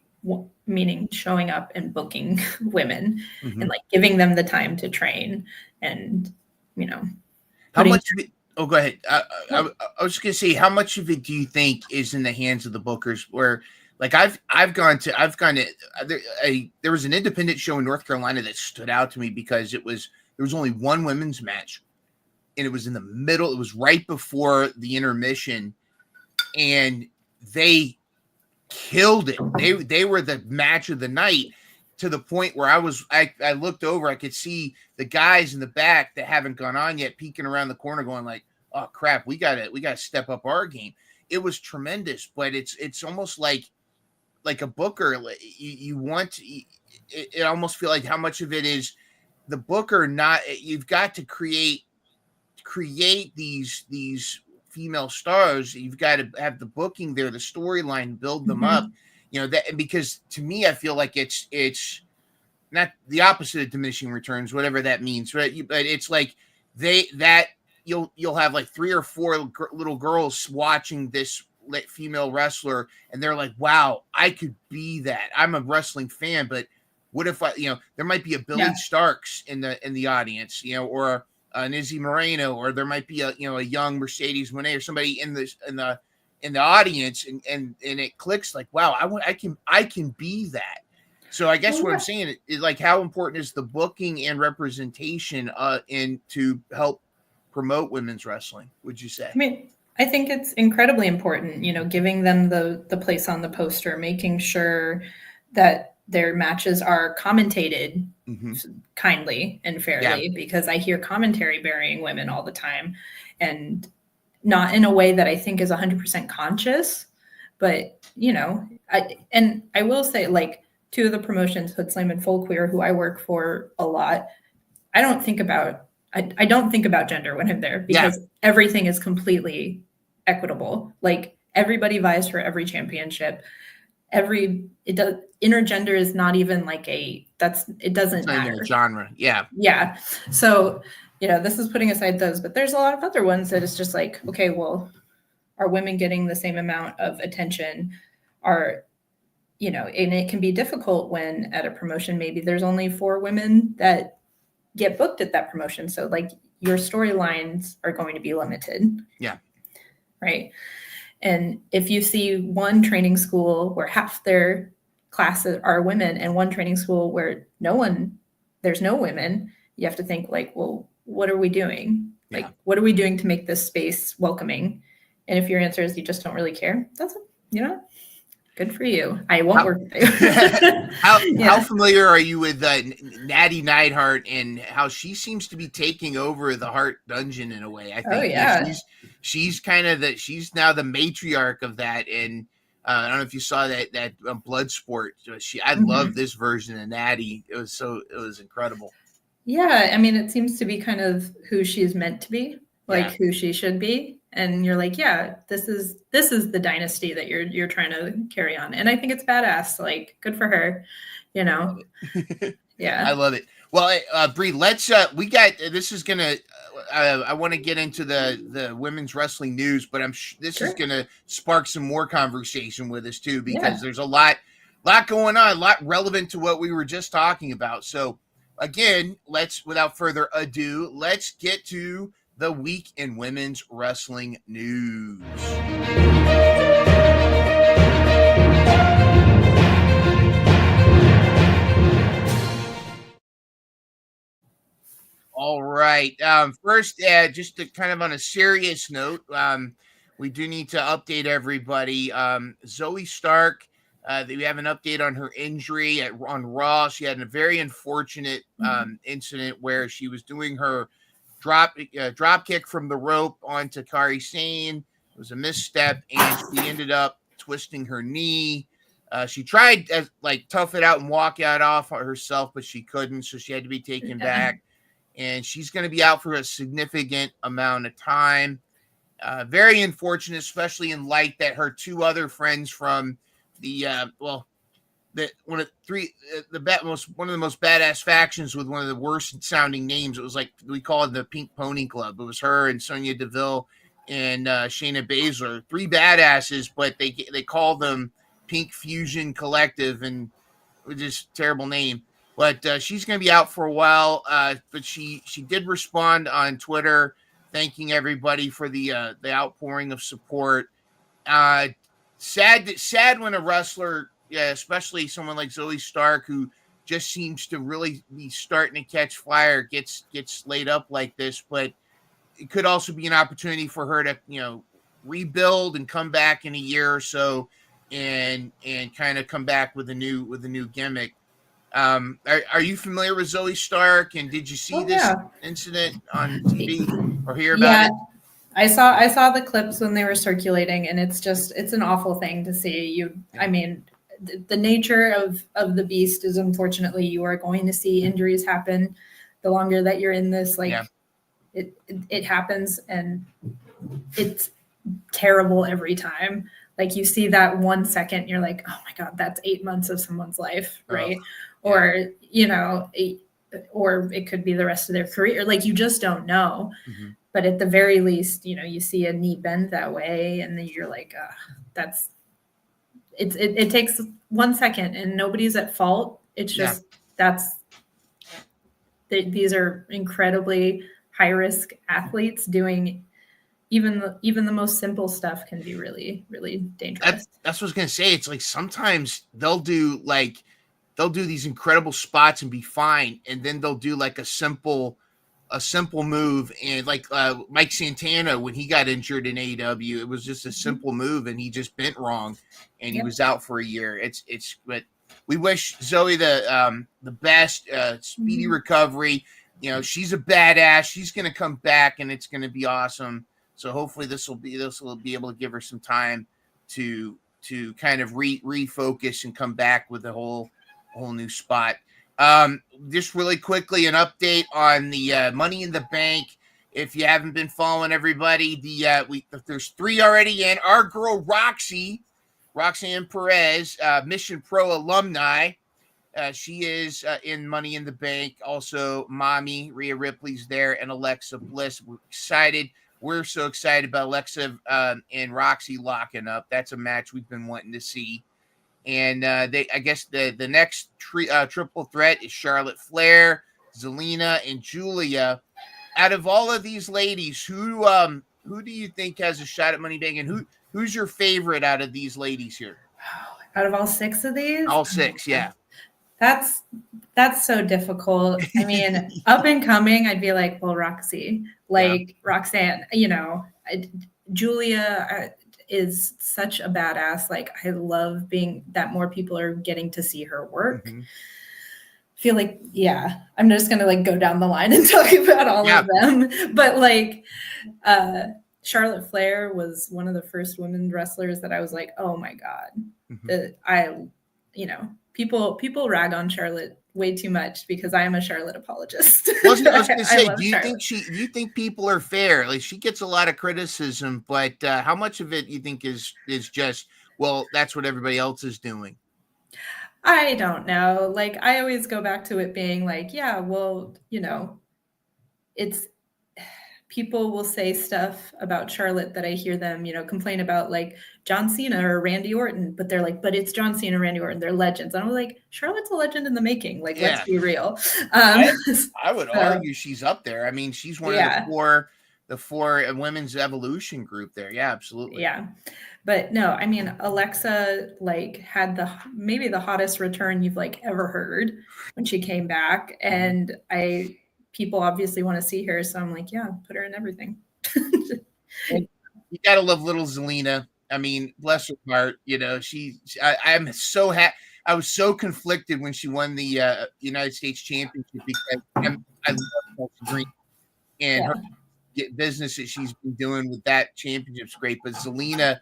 meaning showing up and booking women Mm-hmm. and like giving them the time to train and, How much of it? Oh, go ahead. I was just gonna say, how much of it do you think is in the hands of the bookers? Where, like, I've gone to there was an independent show in North Carolina that stood out to me because there was only one women's match, and it was in the middle. It was right before the intermission, and they killed it. They were the match of the night, to the point where I looked over, I could see the guys in the back that haven't gone on yet peeking around the corner going like, oh crap, we gotta step up our game. It was tremendous, but it's almost like a booker. You want to, it almost feel like how much of it is the booker. Not, you've got to create these female stars. You've got to have the booking there, the storyline, build them up. That, because to me, I feel like it's not the opposite of diminishing returns, whatever that means, right? But it's like you'll have like 3 or 4 little girls watching this female wrestler, and they're like, wow, I could be that. I'm a wrestling fan, but what if there might be a Billy Starks in the audience, or an Izzy Moreno, or there might be a young Mercedes Monet or somebody in the audience, and it clicks like, wow, I can be that. So I guess what I'm saying is, like, how important is the booking and representation to help promote women's wrestling, would you say? I mean, I think it's incredibly important, giving them the place on the poster, making sure that their matches are commentated kindly and fairly, because I hear commentary burying women all the time, and not in a way that I think is 100% conscious, but I will say, like, 2 of the promotions, Hood Slam and Full Queer, who I work for a lot, I don't think about gender when I'm there, because everything is completely equitable. Like, everybody vies for every championship. Intergender is not even like it doesn't matter. Genre. Yeah. So, this is putting aside those, but there's a lot of other ones that it's just like, okay, well, are women getting the same amount of attention? And it can be difficult when at a promotion, maybe there's only 4 women that get booked at that promotion. So, like, your storylines are going to be limited. Yeah. Right. And if you see one training school where half their classes are women and one training school where there's no women, you have to think, like, well, what are we doing? Like, what are we doing to make this space welcoming? And if your answer is you just don't really care, that's, good for you. I won't work with you. How familiar are you with Natty Neidhart and how she seems to be taking over the Heart Dungeon in a way? I think she's she's now the matriarch of that. And I don't know if you saw that Bloodsport. I love this version of Natty. It was incredible. Yeah, I mean, it seems to be kind of who she's meant to be, who she should be. And you're like, yeah, this is the dynasty that you're trying to carry on. And I think it's badass. Like, good for her, Yeah. I love it. Well, Brie, let's this is gonna I want to get into the women's wrestling news, but this is gonna spark some more conversation with us too, because there's a lot going on, a lot relevant to what we were just talking about. So again, without further ado, let's get to the week in women's wrestling news. All right. First, just to kind of on a serious note, we do need to update everybody. Zoe Stark, we have an update on her injury on Raw. She had a very unfortunate incident where she was doing her drop kick from the rope onto Kairi Sane. It was a misstep, and she ended up twisting her knee. She tried to tough it out and walk out off herself, but she couldn't, so she had to be taken back. And she's going to be out for a significant amount of time. Very unfortunate, especially in light that her two other friends from the one of the most badass factions with one of the worst sounding names. It was like we call it the Pink Pony Club. It was her and Sonya Deville and Shayna Baszler, three badasses, but they call them Pink Fusion Collective, and just terrible name. But she's going to be out for a while. But she did respond on Twitter, thanking everybody for the outpouring of support. Sad when a wrestler, especially someone like Zoe Stark, who just seems to really be starting to catch fire, gets laid up like this. But it could also be an opportunity for her to rebuild and come back in a year or so, and kind of come back with a new gimmick. Are you familiar with Zoe Stark, and did you see this incident on TV or hear about it? I saw the clips when they were circulating, and it's an awful thing to see. I mean, the nature of the beast is, unfortunately, you are going to see injuries happen the longer that you're in this. It happens, and it's terrible every time. Like, you see that 1 second, you're like, oh my God, that's 8 months of someone's life, right? Or or it could be the rest of their career. Like, you just don't know. Mm-hmm. But at the very least, you see a knee bend that way, and then you're like, it takes 1 second, and nobody's at fault. It's just these are incredibly high risk athletes doing. Even the most simple stuff can be really, really dangerous. That's what I was gonna say. It's like sometimes they'll do these incredible spots and be fine, and then they'll do like a simple move, and Mike Santana, when he got injured in AEW, it was just a simple move, and he just bent wrong, and he was out for a year. But we wish Zoe the best, speedy recovery. She's a badass. She's gonna come back, and it's gonna be awesome. So hopefully this will be able to give her some time to kind of refocus and come back with a whole new spot. Just really quickly, an update on the Money in the Bank. If you haven't been following everybody, there's 3 already in. Our girl Rox-C, Roxanne Perez, Mission Pro alumni. She is in Money in the Bank. Also, Mommy Rhea Ripley's there, and Alexa Bliss. We're excited. We're so excited about Alexa and Rox-C locking up. That's a match we've been wanting to see. And I guess the next triple threat is Charlotte Flair, Zelina, and Julia. Out of all of these ladies, who do you think has a shot at Money Bank, and who's your favorite out of these ladies here? Out of all 6 of these? All 6, yeah. That's so difficult. I mean, up and coming, I'd be like, well, Rox-C, Roxanne, Julia is such a badass. Like, I love that more people are getting to see her work. Mm-hmm. I feel like, I'm just going to go down the line and talk about all of them. But Charlotte Flair was one of the first women wrestlers that I was like, oh my God, people rag on Charlotte way too much because I am a Charlotte apologist. I was going to say, do you think people are fair? Like, she gets a lot of criticism, but how much of it you think is just, well, that's what everybody else is doing? I don't know. I always go back to it being it's people will say stuff about Charlotte that I hear them, complain about John Cena or Randy Orton, but they're like, but it's John Cena, Randy Orton, they're legends. And I'm like, Charlotte's a legend in the making. Let's be real. I would argue she's up there. I mean, she's one of the four women's evolution group there. Yeah, absolutely. Yeah. But no, I mean, Alexa had maybe the hottest return you've ever heard when she came back. And people obviously want to see her. So I'm like, put her in everything. You gotta love little Zelina. I mean, bless her heart. I'm so happy. I was so conflicted when she won the United States Championship because I love Green. and her business that she's been doing with that championship's great. But Zelina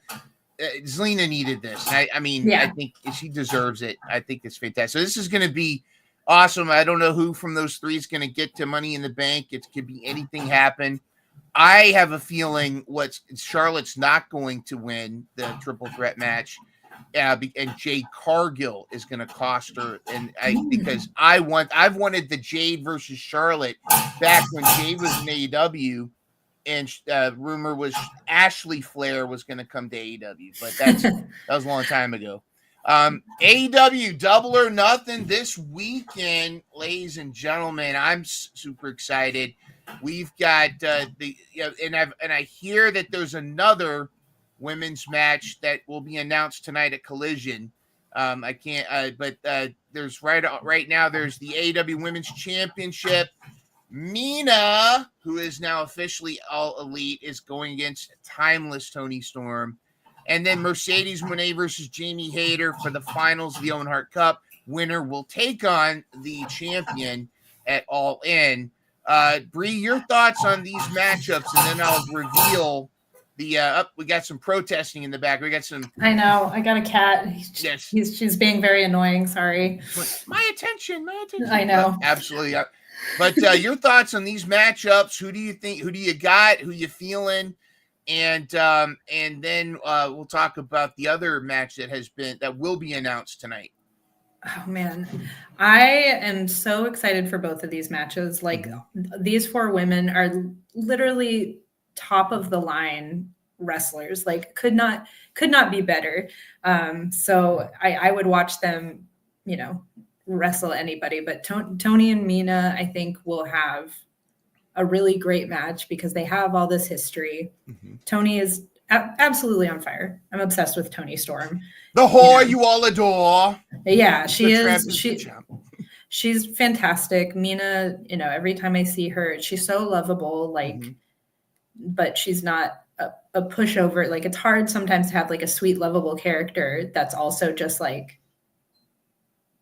needed this. I mean, I think she deserves it. I think it's fantastic. So this is going to be awesome. I don't know who from those three is going to get to Money in the Bank. It could be anything happen. I have a feeling Charlotte's not going to win the triple threat match, and Jade Cargill is going to cost her. And because I've wanted the Jade versus Charlotte back when Jade was in AEW, and rumor was Ashley Flair was going to come to AEW, but that was a long time ago. AEW Double or Nothing this weekend, ladies and gentlemen. I'm super excited. We've got and I hear that there's another women's match that will be announced tonight at Collision. I can't, but there's right now there's the AEW Women's Championship. Mina, who is now officially All Elite, is going against Timeless Toni Storm. And then Mercedes Moné versus Jamie Hayter for the finals of the Owen Hart Cup. Winner will take on the champion at All In. Brie, your thoughts on these matchups, and then I'll reveal the we got some protesting in the back. We got some. I know. I got a cat. Yes. She's being very annoying. Sorry. My attention. I know. Absolutely. But your thoughts on these matchups? Who do you think? Who do you got? Who you feeling? And then we'll talk about the other match that will be announced tonight. Oh man, I am so excited for both of these matches. Like these four women are literally top of the line wrestlers. Like could not be better. So I would watch them, wrestle anybody. But Toni and Mina, I think, will have a really great match because they have all this history. Toni is absolutely on fire. I'm obsessed with Toni Storm. The whore you all adore. Yeah, she is. She's fantastic. Mina, every time I see her, she's so lovable. But she's not a pushover. Like it's hard sometimes to have like a sweet, lovable character that's also just like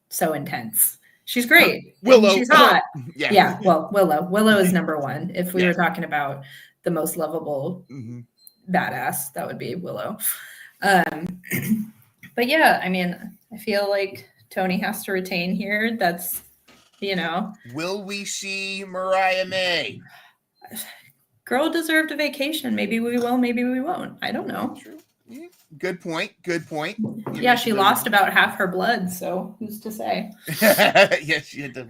so intense. She's great. Willow. She's hot. Yeah. Well, Willow is number one. If we were talking about the most lovable badass, that would be Willow. But yeah, I mean, I feel like Toni has to retain here. That's, Will we see Mariah May? Girl deserved a vacation. Maybe we will, maybe we won't. I don't know. Yeah. Good point. Yeah, she lost about half her blood, so who's to say? Yes, she had to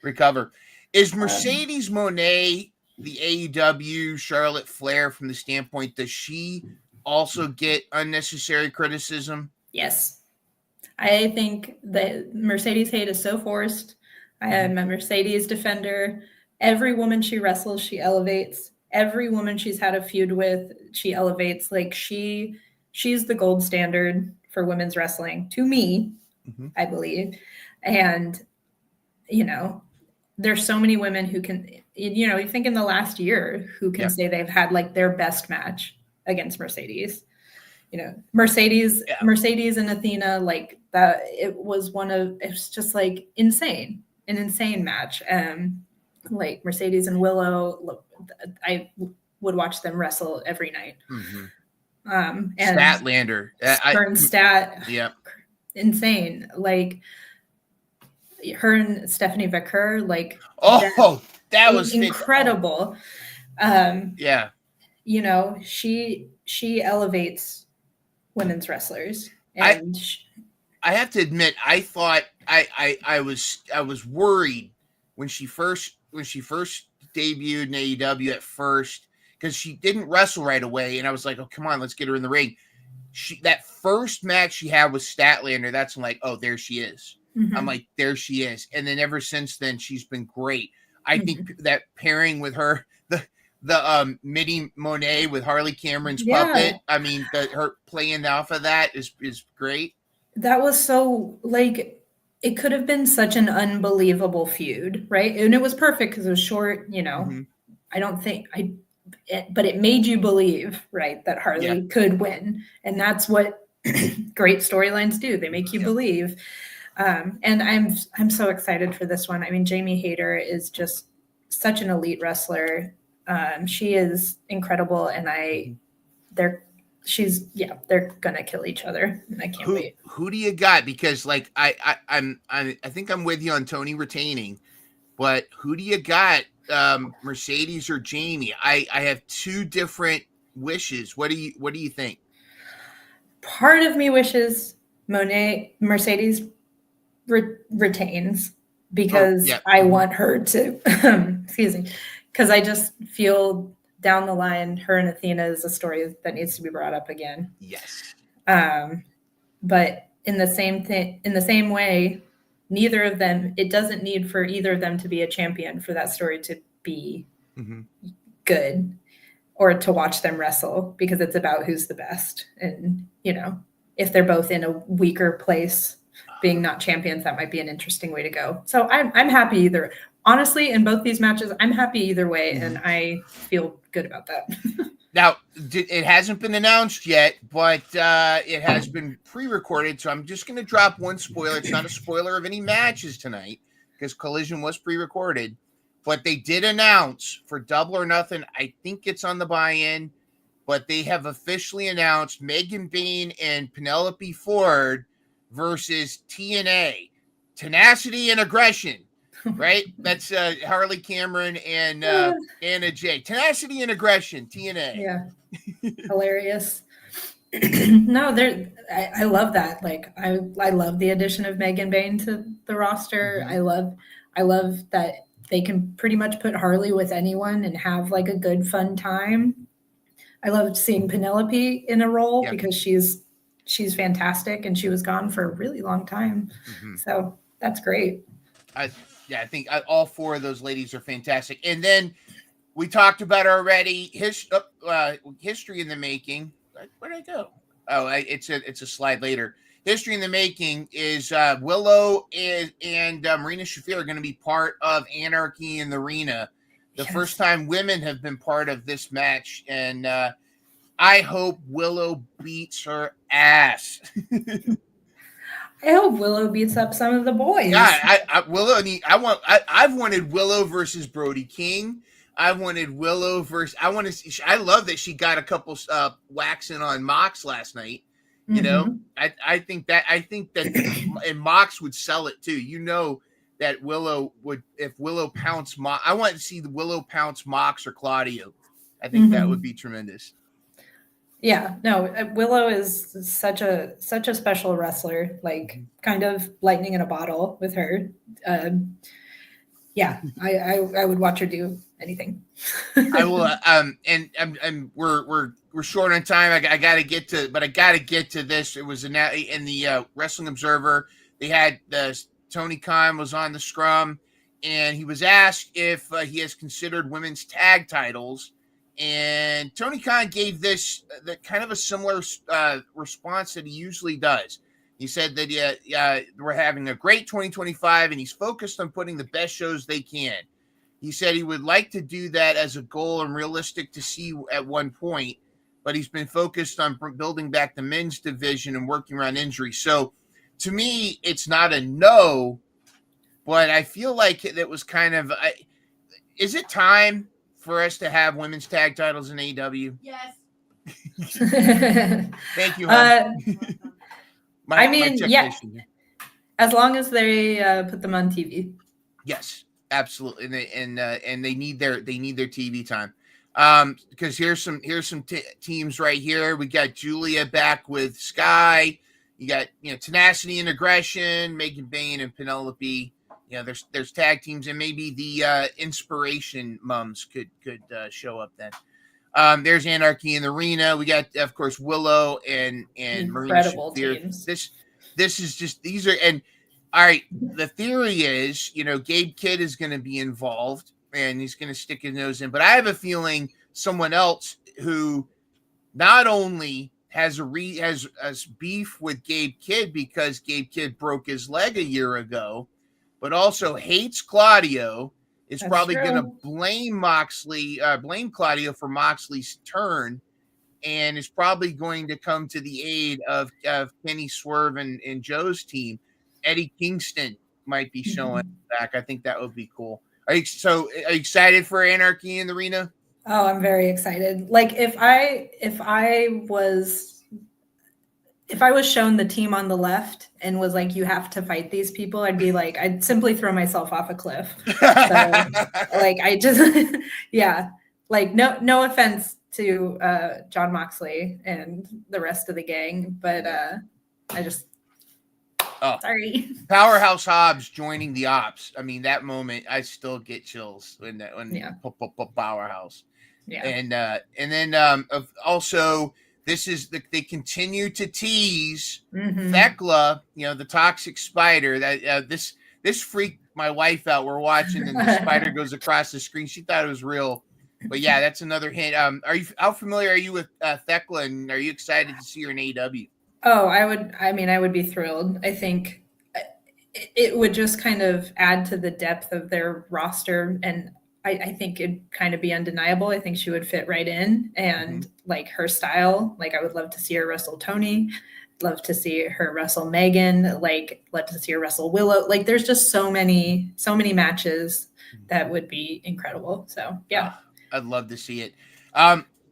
recover. Is Mercedes Moné the AEW Charlotte Flair from the standpoint, does she also get unnecessary criticism? Yes. I think that Mercedes hate is so forced. I am a Mercedes defender. Every woman she wrestles, she elevates. Every woman she's had a feud with, she elevates. Like she's the gold standard for women's wrestling to me, I believe. And, there's so many women who can, you think in the last year who can say they've had like their best match against Mercedes. Mercedes and Athena, like that, it's just like insane, an insane match. Like Mercedes and Willow, I would watch them wrestle every night. And Statlander, insane. Like her and Stephanie Vicker, like that was incredible. She elevates women's wrestlers. And I have to admit, I thought I was worried when she first debuted in AEW at first, because she didn't wrestle right away, and I was like, oh, come on, let's get her in the ring. That first match she had with Statlander, that's like, oh, there she is. I'm like, there she is. And then ever since then, she's been great. I think that pairing with her, the Mitty Monet with Harley Cameron's puppet, I mean, her playing off of that is great. That was so, like, it could have been such an unbelievable feud, right? And it was perfect because it was short, I don't think but it made you believe, right, that Harley could win. And that's what great storylines do. They make you believe. And I'm so excited for this one. I mean, Jamie Hayter is just such an elite wrestler. She is incredible, and they're gonna kill each other, and I can't wait. Who do you got? Because like I think I'm with you on Tony retaining, but who do you got? Mercedes or Jamie? I have two different wishes. What do you think? Part of me wishes Mercedes retains because I want her to. Excuse me, because I just feel down the line, her and Athena is a story that needs to be brought up again. Yes. But in the same way, neither of them. It doesn't need for either of them to be a champion for that story to be good, or to watch them wrestle, because it's about who's the best. And if they're both in a weaker place, being not champions, that might be an interesting way to go. So I'm happy either. Honestly, in both these matches, I'm happy either way, and I feel good about that. Now, it hasn't been announced yet, but it has been pre-recorded, so I'm just going to drop one spoiler. It's not a spoiler of any matches tonight, because Collision was pre-recorded, but they did announce for Double or Nothing, I think it's on the buy-in, but they have officially announced Megan Bayne and Penelope Ford versus TNA. Tenacity and Aggression. Right? That's Harley Cameron and Anna Jay. Tenacity and Aggression, TNA. Yeah. Hilarious. No, I love that. Like I love the addition of Megan Bayne to the roster. I love that they can pretty much put Harley with anyone and have like a good fun time. I loved seeing Penelope in a role because she's fantastic, and she was gone for a really long time. So that's great. I think all four of those ladies are fantastic. And then we talked about already history in the making. Where'd I go? Oh, it's a slide later. History in the making is Willow and Marina Shafir are going to be part of Anarchy in the Arena. The first time women have been part of this match, and I hope Willow beats her ass. I hope Willow beats up some of the boys. Yeah, I've wanted Willow versus Brody King. I wanted Willow versus. I love that she got a couple waxing on Mox last night. I think that and Mox would sell it too. That Willow would, if Willow pounced Mox. I want to see the Willow pounce Mox or Claudio. I think that would be tremendous. Yeah, no, Willow is such a special wrestler, like kind of lightning in a bottle with her. Yeah, I would watch her do anything. I will. And we're short on time. I got to get to this. It was in the Wrestling Observer. They had Tony Khan was on the scrum, and he was asked if he has considered women's tag titles. And Tony Khan gave this kind of a similar response that he usually does. He said that we're having a great 2025, and he's focused on putting the best shows they can. He said he would like to do that as a goal and realistic to see at one point, but he's been focused on building back the men's division and working around injuries. So to me, it's not a no, but I feel like it was kind of is it time for us to have women's tag titles in AEW? Yes. Thank you. Yeah. As long as they put them on TV. Yes, absolutely, and they need their TV time. Because here's some teams right here. We got Julia back with Sky. You got Tenacity and Aggression, Megan Bayne and Penelope. There's tag teams, and maybe the Inspiration Mums could show up then. There's Anarchy in the Arena. We got, of course, Willow and incredible teams. This is just and all right. The theory is, Gabe Kidd is going to be involved, and he's going to stick his nose in. But I have a feeling someone else who not only has beef with Gabe Kidd because Gabe Kidd broke his leg a year ago, but also hates Claudio, is probably going to blame Claudio for Moxley's turn, and is probably going to come to the aid of Kenny Swerve and Joe's team. Eddie Kingston might be showing back. I think that would be cool. Are you excited for Anarchy in the Arena? Oh, I'm very excited. Like if I was shown the team on the left and was like, you have to fight these people, I'd be like, I'd simply throw myself off a cliff. So like I just yeah. Like no offense to John Moxley and the rest of the gang, but I just sorry. Powerhouse Hobbs joining the ops. I mean, that moment I still get chills when Powerhouse. Yeah. And then also this is they continue to tease Thekla, the toxic spider. That this freaked my wife out. We're watching and the spider goes across the screen. She thought it was real. But yeah, that's another hint. How familiar are you with Thekla, and are you excited to see her in AEW? Oh, I would be thrilled. I think it would just kind of add to the depth of their roster, and I think it'd kind of be undeniable. I think she would fit right in, and like her style, like I would love to see her wrestle Tony, love to see her wrestle Megan, like love to see her wrestle Willow. Like there's just so many matches that would be incredible. So yeah. I'd love to see it.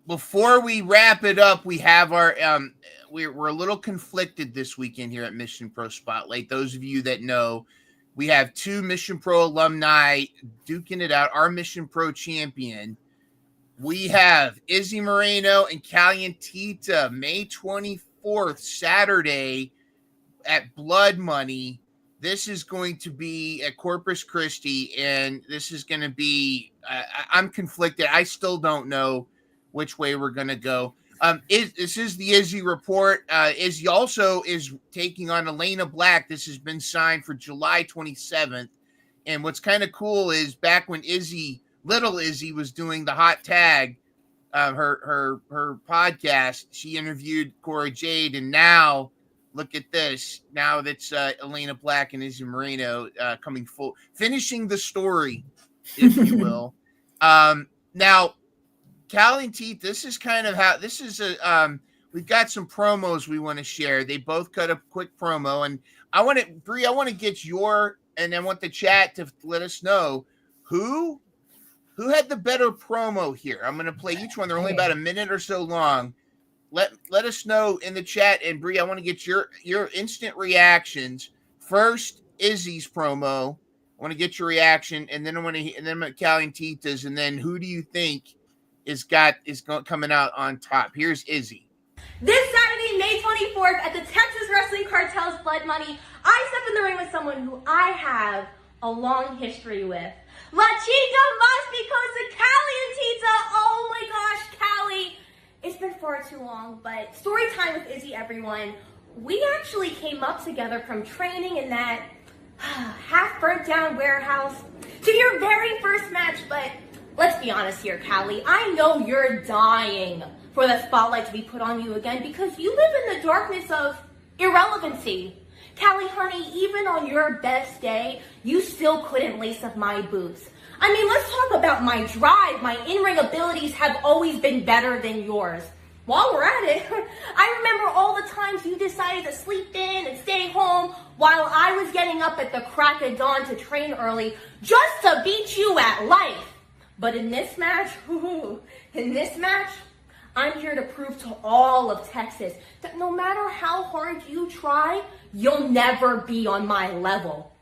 Before we wrap it up, we have our we're a little conflicted this weekend here at Mission Pro Spotlight. Those of you that know, we have 2 Mission Pro alumni duking it out. Our Mission Pro champion. We have Izzy Moreno and Calientita, May 24th, Saturday at Blood Money. This is going to be at Corpus Christi, and this is going to be I'm conflicted. I still don't know which way we're going to go. This is the Izzy report. Izzy also is taking on Elena Black. This has been signed for July 27th. And what's kind of cool is back when little Izzy was doing the hot tag, her podcast, she interviewed Cora Jade, and now look at this. Now that's Elena Black and Izzy Moreno finishing the story, if you will. Now, Cal and Teeth, this is kind of how this is we've got some promos we want to share. They both cut a quick promo, and Brie, I want to get and I want the chat to let us know who had the better promo here. I'm going to play each one. They're only about a minute or so long. Let us know in the chat, and Brie, I want to get your instant reactions. First, Izzy's promo. I want to get your reaction, and then Callie Tita's, and then who do you think is coming out on top? Here's Izzy. This Saturday, May 24th, at the Texas Wrestling Cartel's Blood Money, I step in the ring with someone who I have a long history with. La Chica Mas because of Callie and Tita. Oh my gosh, Callie. It's been far too long, but story time with Izzy, everyone. We actually came up together from training in that half burnt down warehouse to your very first match, but let's be honest here, Callie. I know you're dying for the spotlight to be put on you again because you live in the darkness of irrelevancy. Callie, honey, even on your best day, you still couldn't lace up my boots. I mean, let's talk about my drive. My in-ring abilities have always been better than yours. While we're at it, I remember all the times you decided to sleep in and stay home while I was getting up at the crack of dawn to train early just to beat you at life. But in this match, I'm here to prove to all of Texas that no matter how hard you try, you'll never be on my level.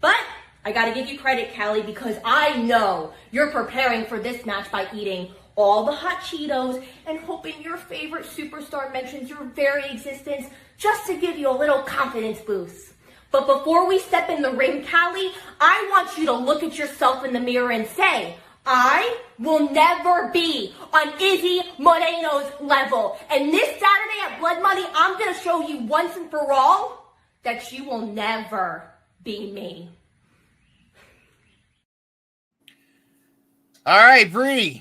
But I gotta give you credit, Callie, because I know you're preparing for this match by eating all the hot Cheetos and hoping your favorite superstar mentions your very existence just to give you a little confidence boost. But before we step in the ring, Callie, I want you to look at yourself in the mirror and say, I will never be on Izzy Moreno's level. And this Saturday at Blood Money, I'm going to show you once and for all that you will never be me. All right, Brie.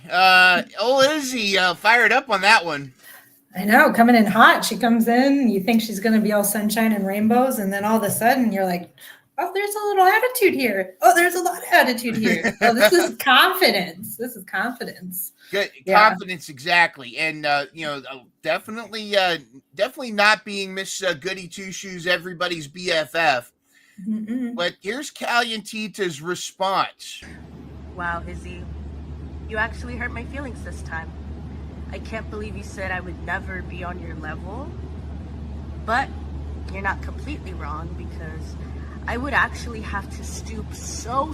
Old Izzy fired up on that one. I know, coming in hot. She comes in, you think she's going to be all sunshine and rainbows, and then all of a sudden you're like, oh, there's a little attitude here. Oh, there's a lot of attitude here. Oh, this is confidence. This is confidence. Good confidence, exactly. And definitely not being Miss Goody Two Shoes, everybody's BFF. Mm-mm. But here's Callie and Tita's response. Wow, Izzy, You actually hurt my feelings this time. I can't believe you said I would never be on your level. But you're not completely wrong, because I would actually have to stoop so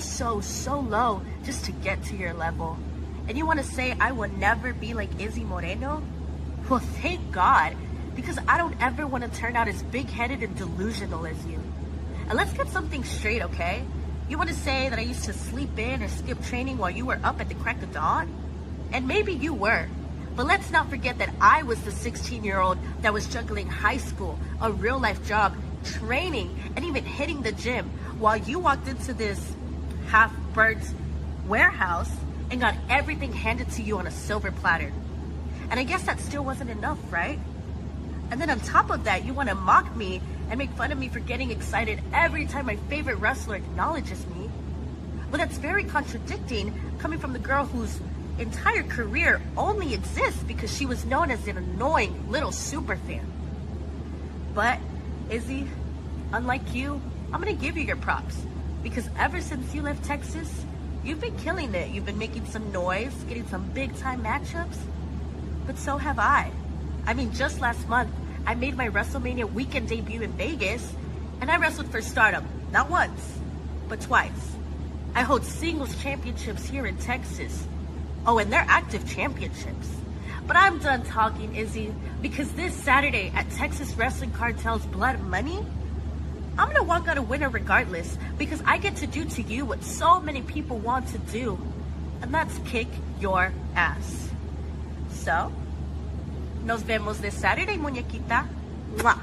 low just to get to your level. And you want to say I will never be like Izzy Moreno? Well, thank God, because I don't ever want to turn out as big-headed and delusional as you. And let's get something straight, okay? You want to say that I used to sleep in or skip training while you were up at the crack of dawn? And maybe you were. But let's not forget that I was the 16-year-old that was juggling high school, a real-life job, training, and even hitting the gym while you walked into this half-burnt warehouse and got everything handed to you on a silver platter. And I guess that still wasn't enough, right? And then on top of that, you want to mock me and make fun of me for getting excited every time my favorite wrestler acknowledges me. But that's very contradicting, coming from the girl whose entire career only exists because she was known as an annoying little super fan. But Izzy, unlike you, I'm gonna give you your props, because ever since you left Texas, you've been killing it. You've been making some noise, getting some big time matchups, but so have I. I mean, just last month, I made my WrestleMania weekend debut in Vegas, and I wrestled for Stardom, not once, but twice. I hold singles championships here in Texas. Oh, and they're active championships. But I'm done talking, Izzy, because this Saturday at Texas Wrestling Cartel's Blood Money, I'm gonna walk out a winner regardless, because I get to do to you what so many people want to do, and that's kick your ass. So, nos vemos this Saturday, muñequita. Mwah.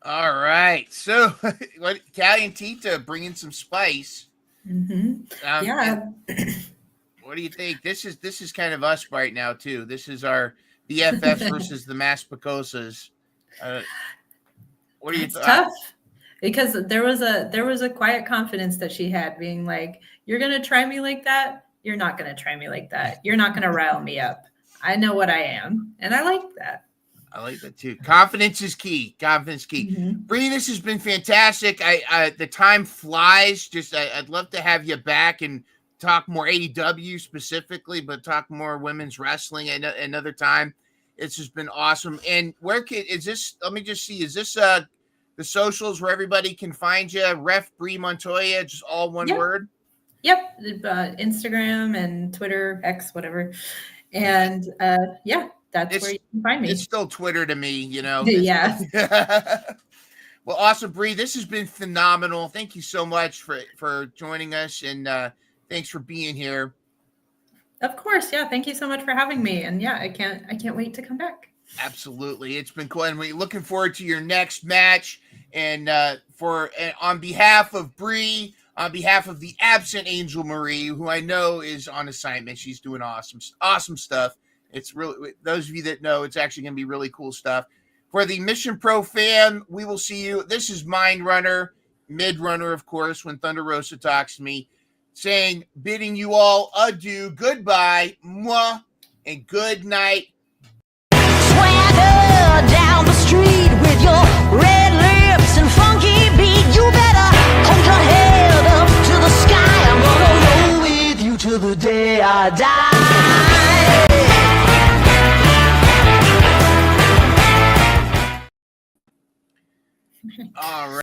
All right. So, what Italian Tita bringing some spice. Yeah. What do you think? This is kind of us right now too. This is our BFFs versus the Maspicosas. What do you It's think? tough, because there was a quiet confidence that she had, being like, "You're gonna try me like that? You're not gonna try me like that. You're not gonna rile me up. I know what I am," and I like that. I like that too. Confidence is key. Confidence key. Brie, this has been fantastic. I the time flies. Just I'd love to have you back and talk more AEW specifically, but talk more women's wrestling another time. It's just been awesome. And where is this? Let me just see. Is this the socials where everybody can find you? Ref Brie Montoya, just all one word. Yep, Instagram and Twitter, X, whatever, and that's where you can find me. It's still Twitter to me, you know. Yeah. Well, awesome, Brie. This has been phenomenal. Thank you so much for joining us, and thanks for being here. Of course, yeah. Thank you so much for having me, and yeah, I can't wait to come back. Absolutely, it's been cool, and we're looking forward to your next match. And on behalf of Brie, on behalf of the absent Angel Marie, who I know is on assignment, she's doing awesome stuff. It's really, those of you that know, it's actually going to be really cool stuff. For the Mission Pro fan, we will see you. This is Mind Runner, Mid Runner, of course, when Thunder Rosa talks to me, bidding you all adieu, goodbye, mwah, and good night. Swagger down the street with your red lips and funky beat. You better hold your head up to the sky. I'm gonna roll with you till the day I die. All right.